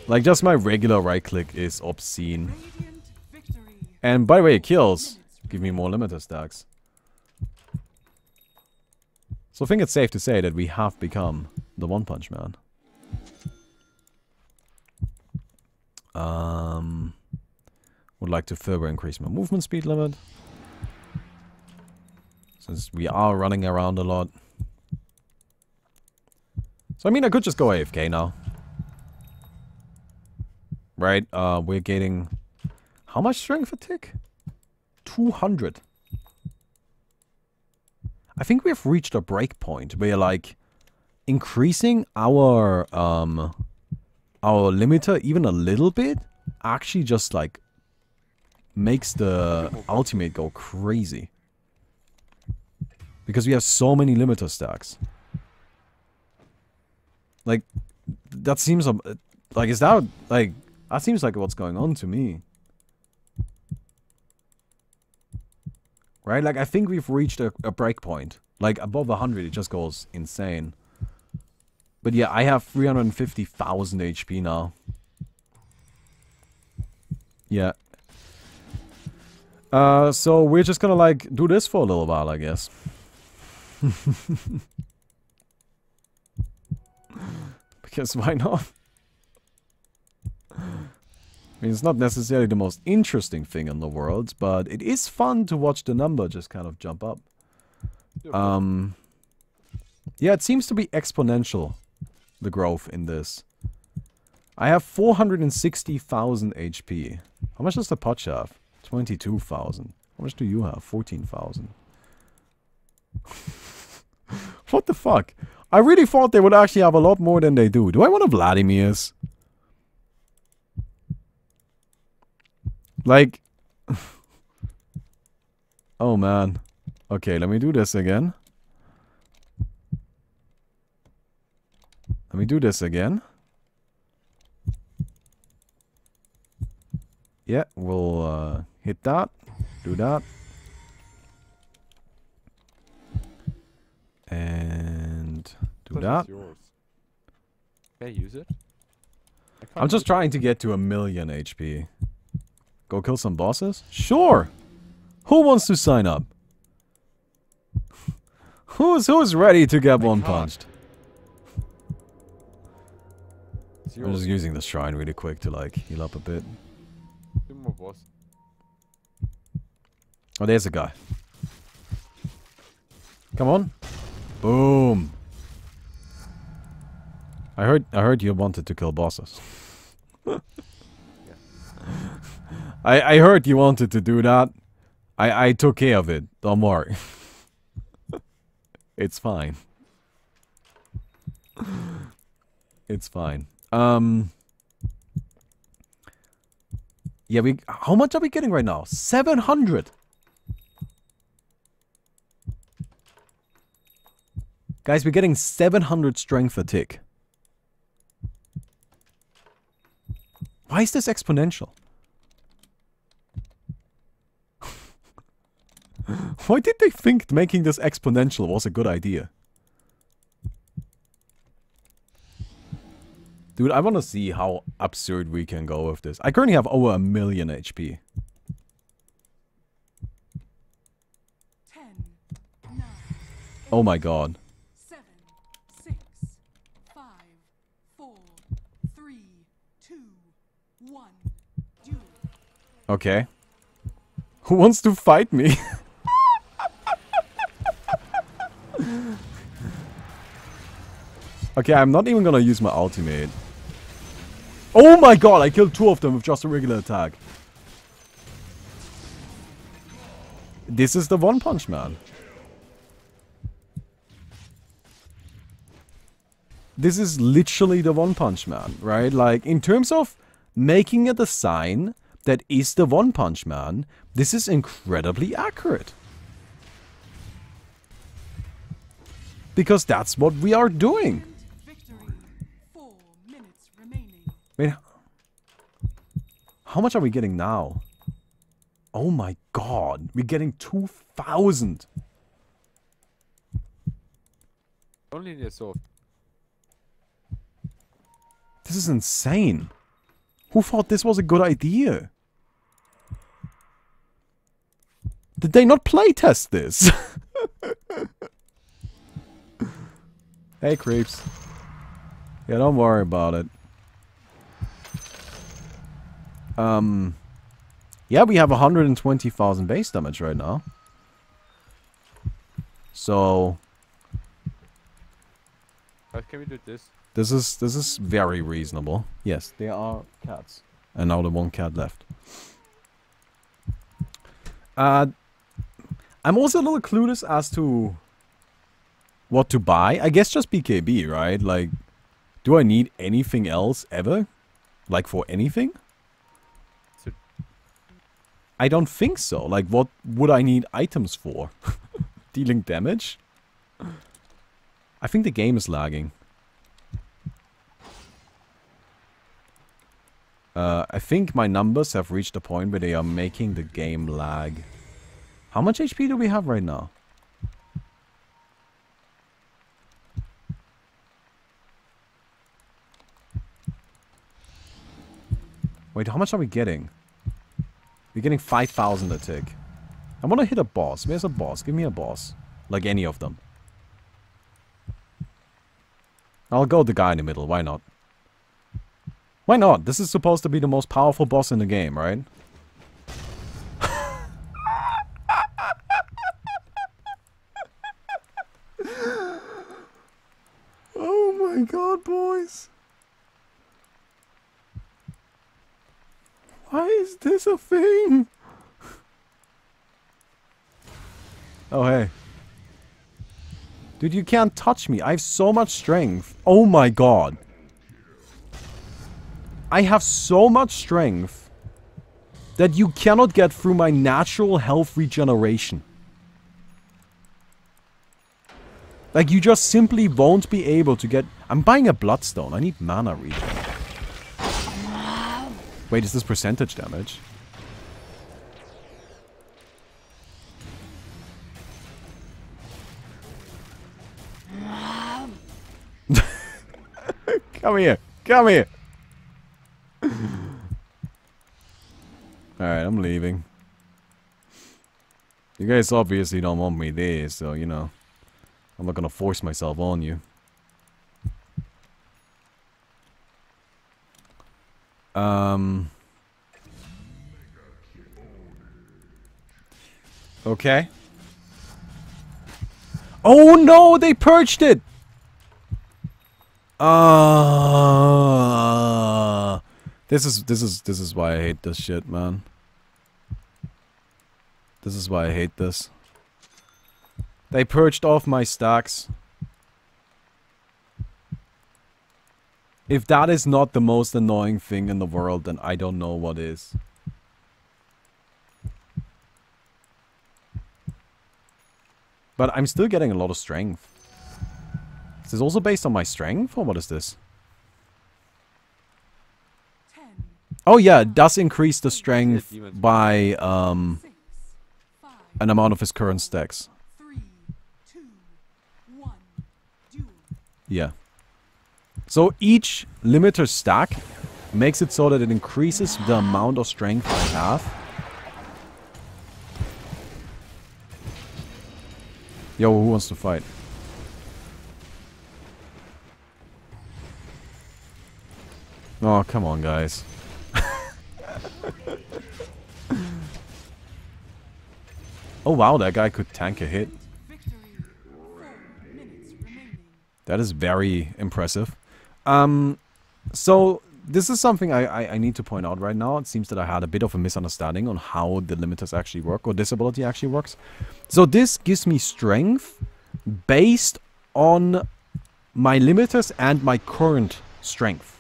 Like, just my regular right click is obscene. Radiant victory. And by the way, it kills. Give me more limiter stacks. So I think it's safe to say that we have become the One Punch Man. Would like to further increase my movement speed limit. Since we are running around a lot. So I mean, I could just go AFK now. Right, we're getting... How much strength a tick? 200. I think we've reached a break point where, like, increasing our limiter even a little bit actually just, like, makes the ultimate go crazy. Because we have so many limiter stacks. Like, that seems... Like, is that... Like, that seems like what's going on to me. Right? Like, I think we've reached a break point. Like, above 100, it just goes insane. But yeah, I have 350,000 HP now. Yeah. So we're just gonna like do this for a little while, I guess. Because why not? I mean, it's not necessarily the most interesting thing in the world, but it is fun to watch the number just kind of jump up. Yeah, it seems to be exponential, the growth in this. I have 460,000 HP. How much does the Potch have? 22,000. How much do you have? 14,000. What the fuck? I really thought they would actually have a lot more than they do. Do I want a Vladimir's? Like... oh man. Okay, let me do this again. Let me do this again. Yeah, we'll hit that. Do that. And do that. Yours. Can I use it? I'm just trying to get to 1,000,000 HP. Go kill some bosses? Sure! Who wants to sign up? Who's ready to get one punched? I'm just using the shrine really quick to like heal up a bit. Two more boss. Oh, there's a guy. Come on. Boom. I heard you wanted to kill bosses. Yeah. I heard you wanted to do that. I took care of it. Don't worry. It's fine. It's fine. Yeah, how much are we getting right now? 700. Guys, we're getting 700 strength a tick. Why is this exponential? Why did they think making this exponential was a good idea? Dude, I want to see how absurd we can go with this. I currently have over 1,000,000 HP. 10, 9, Oh my god. 7, 6, 5, 4, 3, 2, 1. Duel. Okay. Who wants to fight me? Okay, I'm not even gonna use my ultimate. Oh my god, I killed 2 of them with just a regular attack. This is the One Punch Man. This is literally the One Punch Man, right? Like, in terms of making a design that is the One Punch Man, this is incredibly accurate. Because that's what we are doing. Victory. 4 minutes remaining. Wait, how much are we getting now? Oh my god, we're getting 2,000. Only the sword. This is insane. Who thought this was a good idea? Did they not playtest this? Hey, creeps. Yeah, don't worry about it. Yeah, we have 120,000 base damage right now. So How can we do this? this is very reasonable. Yes, there are cats. And now the one cat left. I'm also a little clueless as to what to buy. I guess just BKB, right? Like, do I need anything else ever? Like, for anything? So I don't think so. Like, what would I need items for? Dealing damage? I think the game is lagging. I think my numbers have reached a point where they are making the game lag. How much HP do we have right now? Wait, how much are we getting? We're getting 5,000 a tick. I want to hit a boss. Where's a boss? Give me a boss. Like any of them. I'll go the guy in the middle. Why not? Why not? This is supposed to be the most powerful boss in the game, right? Oh my god, boys. Why is this a thing? Oh, hey. Dude, you can't touch me. I have so much strength. Oh my god. I have so much strength that you cannot get through my natural health regeneration. Like, you just simply won't be able to get... I'm buying a bloodstone. I need mana regen. Wait, is this percentage damage? Come here. Come here. Alright, I'm leaving. You guys obviously don't want me there, so, you know. I'm not gonna force myself on you. Okay. Oh no, they purged it! This is why I hate this shit, man. This is why I hate this. They purged off my stacks. If that is not the most annoying thing in the world, then I don't know what is. But I'm still getting a lot of strength. Is this also based on my strength, or what is this? 10, Oh yeah, it does increase the strength demons. by 6, 5, an amount of his current stacks. 3, 2, 1. Duel. Yeah. So each limiter stack makes it so that it increases the amount of strength I have. Yo, who wants to fight? Oh, come on, guys. Oh wow, that guy could tank a hit. Victory. 4 minutes remaining. That is very impressive. So this is something I need to point out right now. It seems that I had a bit of a misunderstanding on how the limiters actually work, or this ability actually works. So this gives me strength based on my limiters and my current strength.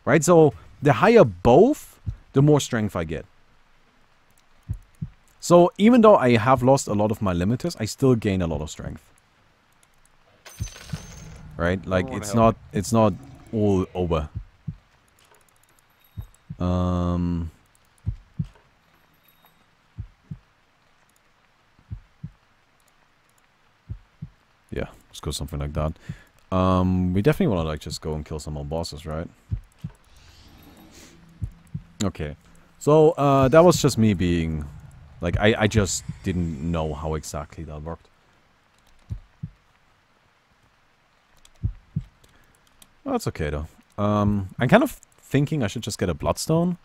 Right? So the higher both, the more strength I get. So even though I have lost a lot of my limiters, I still gain a lot of strength. Right? Like it's not all over. Yeah, let's go something like that. We definitely want to like just go and kill some more bosses, right? Okay. So that was just me being like I just didn't know how exactly that worked. Well, that's okay though. I'm kind of thinking I should just get a bloodstone.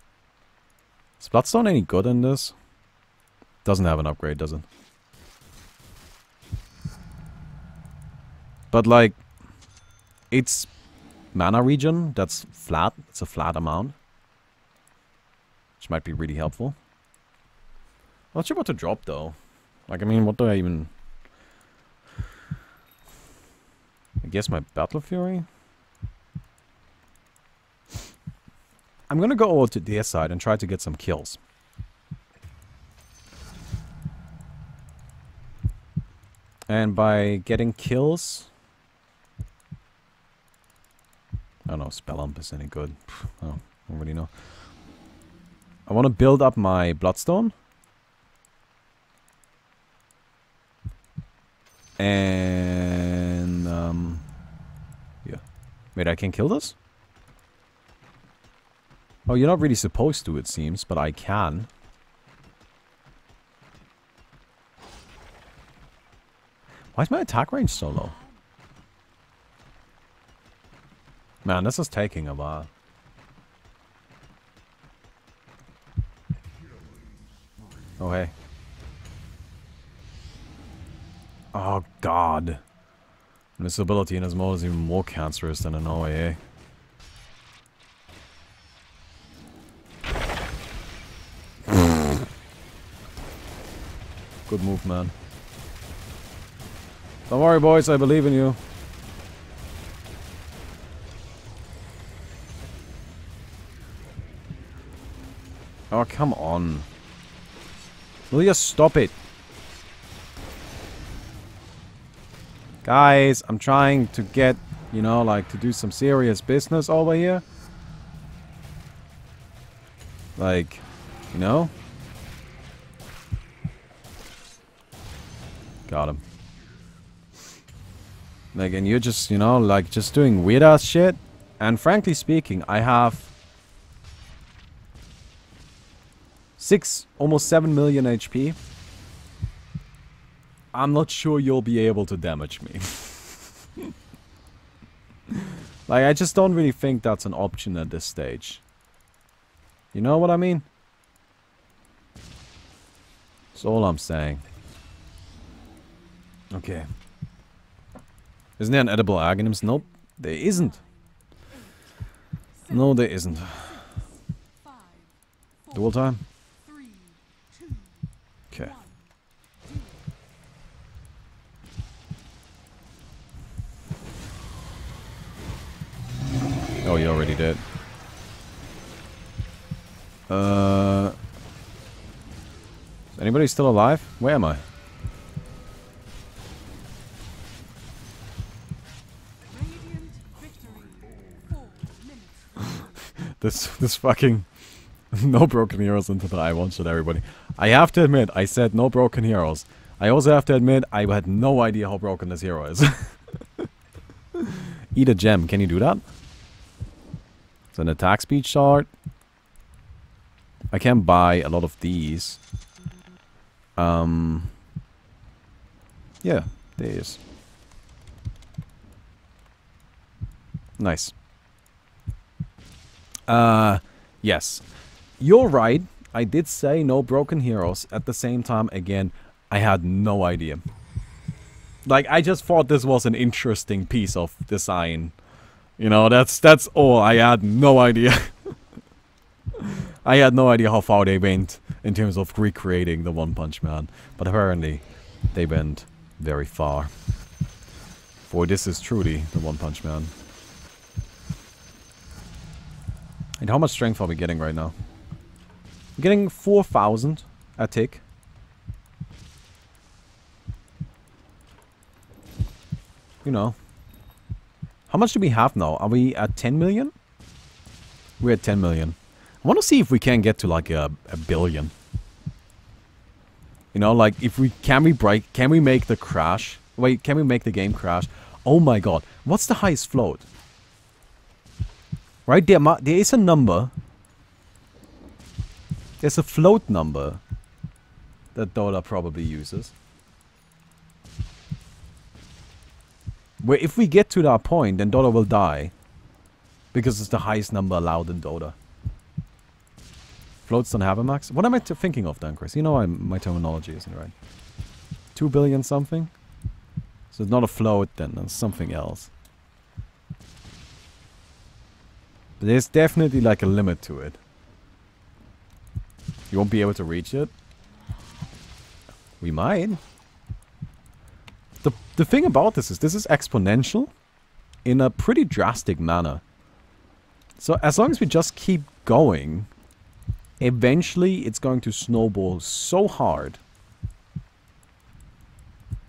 Is bloodstone any good in this? Doesn't have an upgrade, does it? But like, it's mana regen that's flat. It's a flat amount, which might be really helpful. Not sure what to drop though. Like, I mean, what do I even... I guess my Battle Fury? I'm gonna go over to their side and try to get some kills. And by getting kills... I don't know if Spell Ump is any good. I don't really know. I want to build up my Bloodstone. And... yeah. Wait, I can kill this? Oh, you're not really supposed to, it seems, but I can. Why is my attack range so low? Man, this is taking a while. Oh, hey. Oh, God. Invisibility in his mode is even more cancerous than an OAA. Good move, man. Don't worry, boys. I believe in you. Oh, come on. Will you stop it? Guys, I'm trying to get, you know, like, to do some serious business over here. Like, you know? Got him. Like, and you're just, you know, like, just doing weird-ass shit. And frankly speaking, I have... almost 7 million HP. I'm not sure you'll be able to damage me. Like, I just don't really think that's an option at this stage. You know what I mean? That's all I'm saying. Okay. Isn't there an edible Aghanim's? Nope. There isn't. No, there isn't. Dual time? Okay. Oh, you already did. Is anybody still alive? Where am I? This fucking no broken heroes into the I one-shot everybody. I have to admit, I said no broken heroes. I also have to admit, I had no idea how broken this hero is. Eat a gem. Can you do that? It's an attack speed shard. I can buy a lot of these. Yeah, there is. Nice. Yes. You're right. I did say no broken heroes. At the same time, again, I had no idea. Like, I just thought this was an interesting piece of design. You know, that's all. I had no idea. I had no idea how far they went in terms of recreating the One Punch Man. But apparently, they went very far. For this is truly the One Punch Man. And how much strength are we getting right now? We're getting 4,000 a tick. You know. How much do we have now? Are we at 10 million? We're at 10 million. I want to see if we can get to like a billion. You know, like if we can we make the crash? Wait, can we make the game crash? Oh my god. What's the highest float? Right there, there is a number. There's a float number that Dota probably uses. Where if we get to that point, then Dota will die. Because it's the highest number allowed in Dota. Floats don't have a max? What am I thinking of then, Chris? You know my terminology isn't right. 2 billion something? So it's not a float then, it's something else. But there's definitely like a limit to it. You won't be able to reach it? We might. The thing about this is exponential in a pretty drastic manner. So as long as we just keep going, eventually it's going to snowball so hard.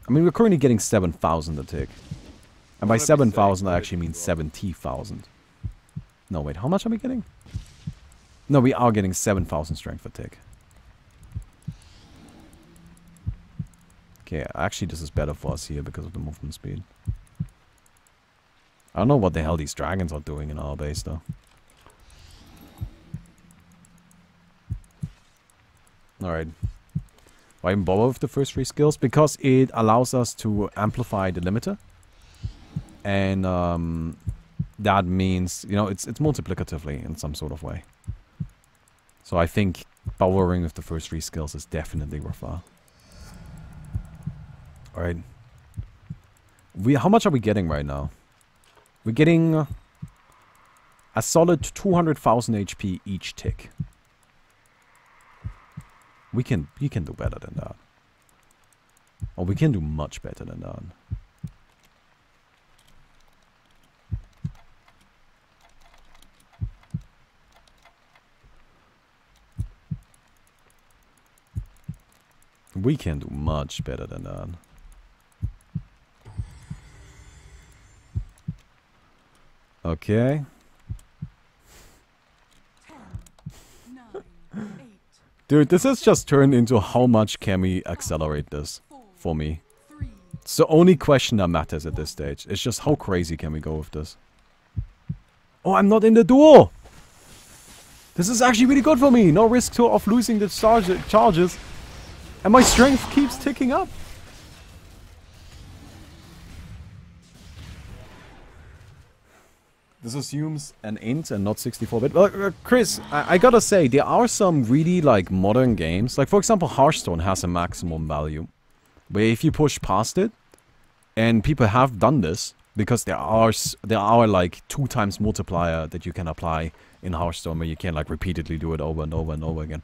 I mean, we're currently getting 7,000 a tick. And by 7,000 I actually mean 70,000. No, wait, how much are we getting? No, we are getting 7,000 strength a tick. Okay, actually this is better for us here because of the movement speed. I don't know what the hell these dragons are doing in our base though. Alright. Why even bother with the first 3 skills? Because it allows us to amplify the limiter. And that means, you know, it's multiplicatively in some sort of way. So I think powering with the first 3 skills is definitely worthwhile. Alright. How much are we getting right now? We're getting a solid 200,000 HP each tick. We can do better than that. Or we can do much better than that. We can do much better than that. Okay. 10, 9, 8, Dude, this has just turned into how much can we accelerate this 4, for me. 3, It's the only question that matters at this stage. It's just how crazy can we go with this. Oh, I'm not in the duel! This is actually really good for me. No risk of losing the charges. And my strength keeps ticking up. This assumes an int and not 64-bit. Well, Chris, I gotta say, there are some really, like, modern games. Like, for example, Hearthstone has a maximum value. Where if you push past it, and people have done this, because there are like 2 times multiplier that you can apply in Hearthstone, where you can, like, repeatedly do it over and over and over again.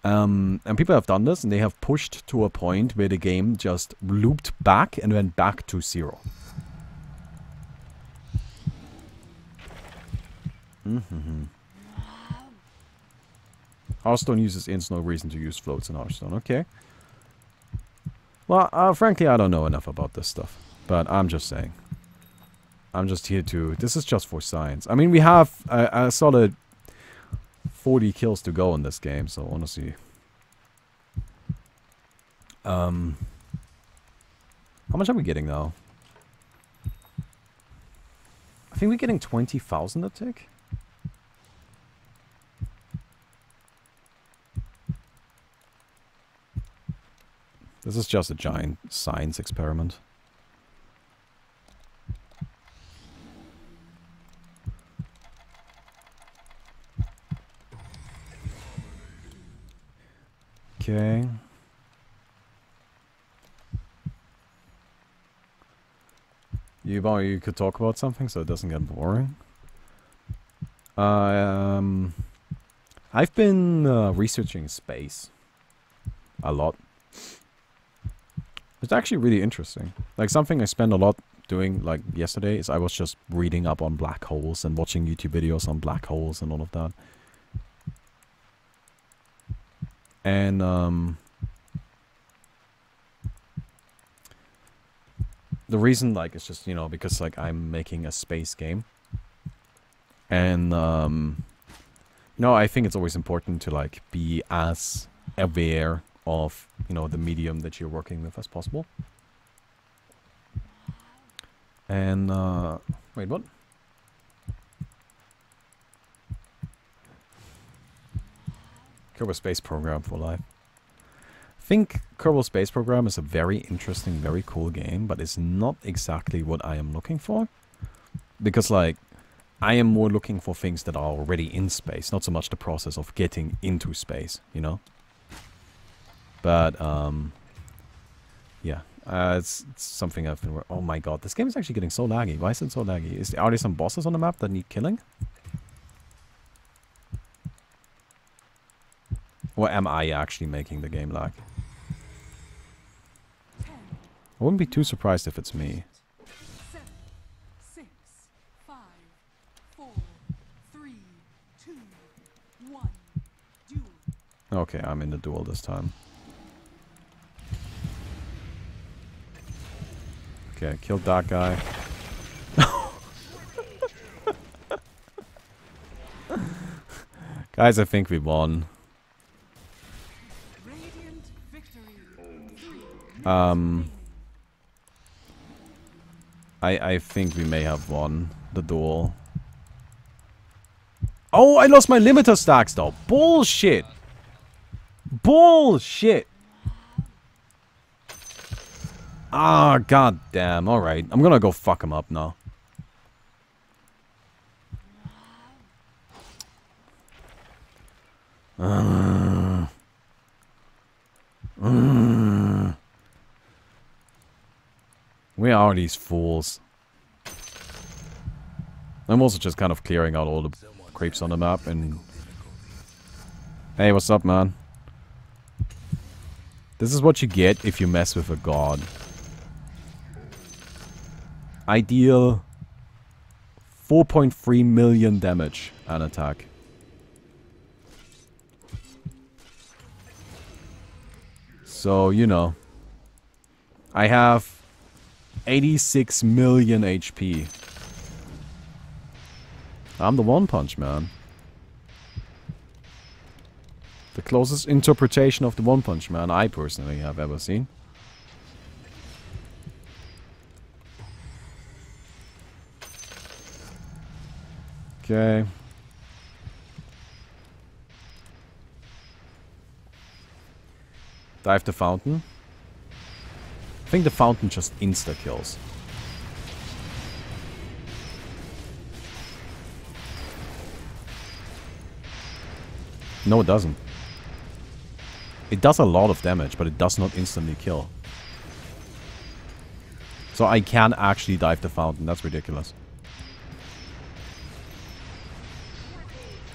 And people have done this, and they have pushed to a point where the game just looped back and went back to 0. Hearthstone uses ints, no reason to use floats in Hearthstone. Okay. Well, frankly, I don't know enough about this stuff. But I'm just saying. I'm just here to... This is just for science. I mean, we have a solid 40 kills to go in this game, so honestly... How much are we getting now? I think we're getting 20,000 a tick. This is just a giant science experiment. Okay. You could talk about something so it doesn't get boring. I've been researching space a lot. It's actually really interesting. Like, something I spent a lot doing, like, yesterday is I was just reading up on black holes and watching YouTube videos on black holes and all of that. And, the reason, like, it's just, you know, because, like, I'm making a space game. And, you know, I think it's always important to, like, be as aware of, you know, the medium that you're working with as possible. And, wait, what? Kerbal Space Program for life. I think Kerbal Space Program is a very interesting, very cool game, but it's not exactly what I am looking for. Because, like, I am more looking for things that are already in space, not so much the process of getting into space, you know? But, yeah, it's something I've been... Oh my god, this game is actually getting so laggy. Why is it so laggy? Are there some bosses on the map that need killing? Or am I actually making the game lag? I wouldn't be too surprised if it's me. 7, 6, 5, 4, 3, 2, 1, duel. Okay, I'm in the duel this time. Okay, I killed that guy. Guys, I think we won. Radiant victory. I think we may have won the duel. Oh, I lost my limiter stacks though. Bullshit. Bullshit. Ah, god damn. Alright. I'm gonna go fuck him up now. Where are these fools? I'm also just kind of clearing out all the creeps on the map and... Hey, what's up, man? This is what you get if you mess with a god. I deal 4.3 million damage an attack. So, you know. I have 86 million HP. I'm the One Punch Man. The closest interpretation of the One Punch Man I personally have ever seen. Okay. Dive the fountain. I think the fountain just insta-kills. No, it doesn't. It does a lot of damage, but it does not instantly kill. So I can actually dive the fountain. That's ridiculous.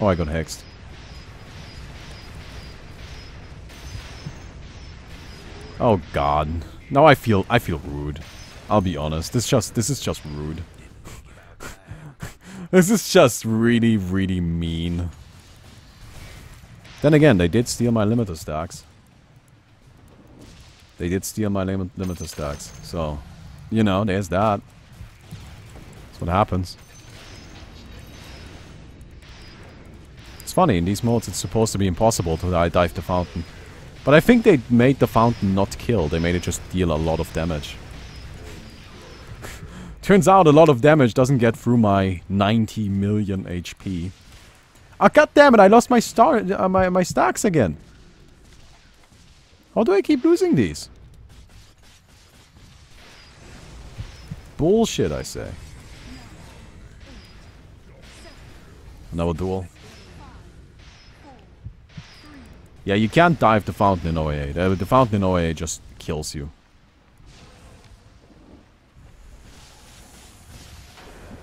Oh, I got hexed. Oh god. Now I feel rude. I'll be honest. This is just rude. This is just really, really mean. Then again, they did steal my limiter stacks. They did steal my limiter stacks. So, you know, there's that. That's what happens. It's funny, in these modes it's supposed to be impossible to dive the fountain. But I think they made the fountain not kill. They made it just deal a lot of damage. Turns out a lot of damage doesn't get through my 90 million HP. Ah, god damn it! I lost my my stacks again. How do I keep losing these? Bullshit, I say. Another duel. Yeah, you can't dive the fountain in OAA. The fountain in OAA just kills you.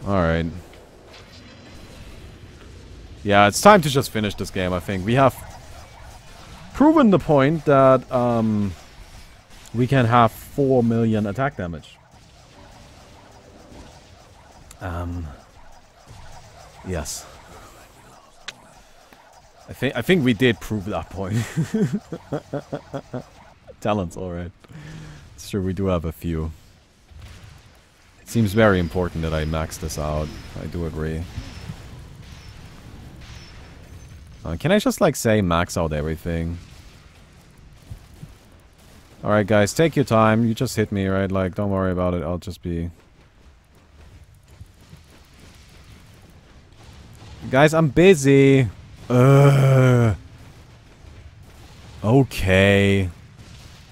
Alright. Yeah, it's time to just finish this game, I think. We have proven the point that we can have 4 million attack damage. Yes. I think we did prove that point. Talents, alright. It's true, we do have a few. It seems very important that I max this out. I do agree. Can I just like say max out everything? Alright guys, take your time. You just hit me, right? Like, don't worry about it. I'll just be... Guys, I'm busy. Okay.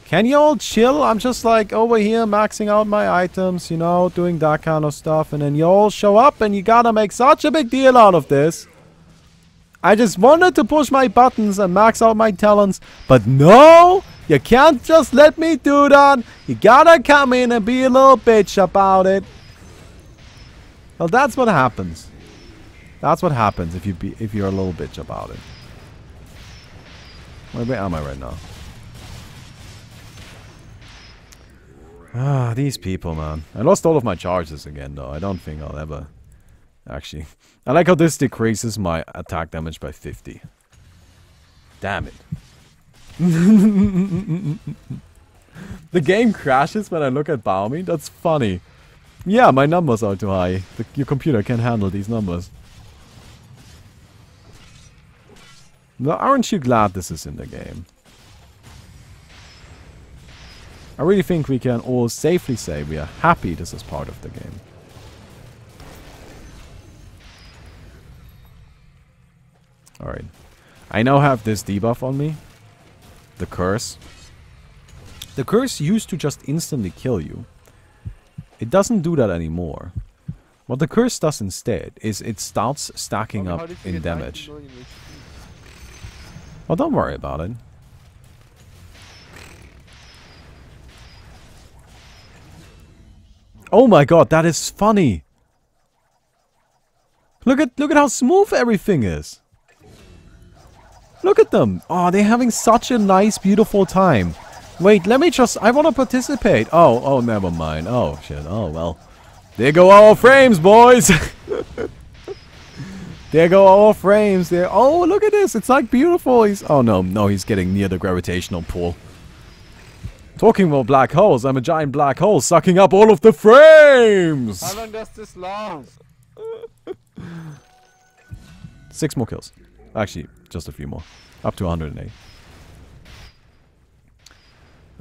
Can you all chill? I'm just like over here maxing out my items, you know, doing that kind of stuff. And then you all show up and you gotta make such a big deal out of this. I just wanted to push my buttons and max out my talents. But no! You can't just let me do that. You gotta come in and be a little bitch about it. Well, that's what happens. That's what happens if you're a little bitch about it. Where am I right now? Ah, these people, man. I lost all of my charges again, though. I don't think I'll ever... Actually. I like how this decreases my attack damage by 50. Damn it. The game crashes when I look at Baumi? That's funny. Yeah, my numbers are too high. Your computer can't handle these numbers. Now, aren't you glad this is in the game? I really think we can all safely say we are happy this is part of the game. Alright. I now have this debuff on me. The curse. The curse used to just instantly kill you. It doesn't do that anymore. What the curse does instead is it starts stacking Baumi, up how did you in get 90 damage. million HP? Well, don't worry about it. Oh my god, that is funny. Look at how smooth everything is. Look at them. Oh, they're having such a nice, beautiful time. Wait, let me just... I want to participate. Oh, never mind. Oh, shit. Oh, well. There go our frames, boys. There go our frames. There. Oh, look at this. It's like beautiful. He's... Oh, no, he's getting near the gravitational pull. Talking about black holes, I'm a giant black hole sucking up all of the frames. How long does this last? 6 more kills. Actually, just a few more. Up to 108.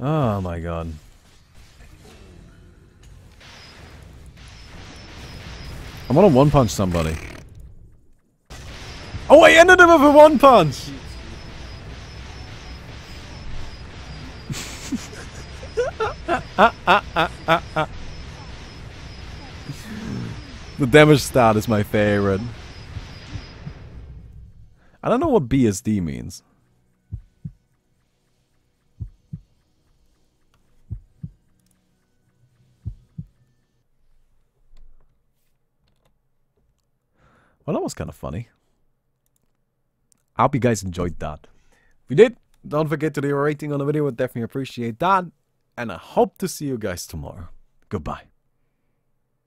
Oh my god. I'm gonna one punch somebody. Oh, I ended him with a one punch! The damage stat is my favorite. I don't know what BSD means. Well, that was kind of funny. I hope you guys enjoyed that. If you did, don't forget to leave a rating on the video. Would definitely appreciate that. And I hope to see you guys tomorrow. Goodbye.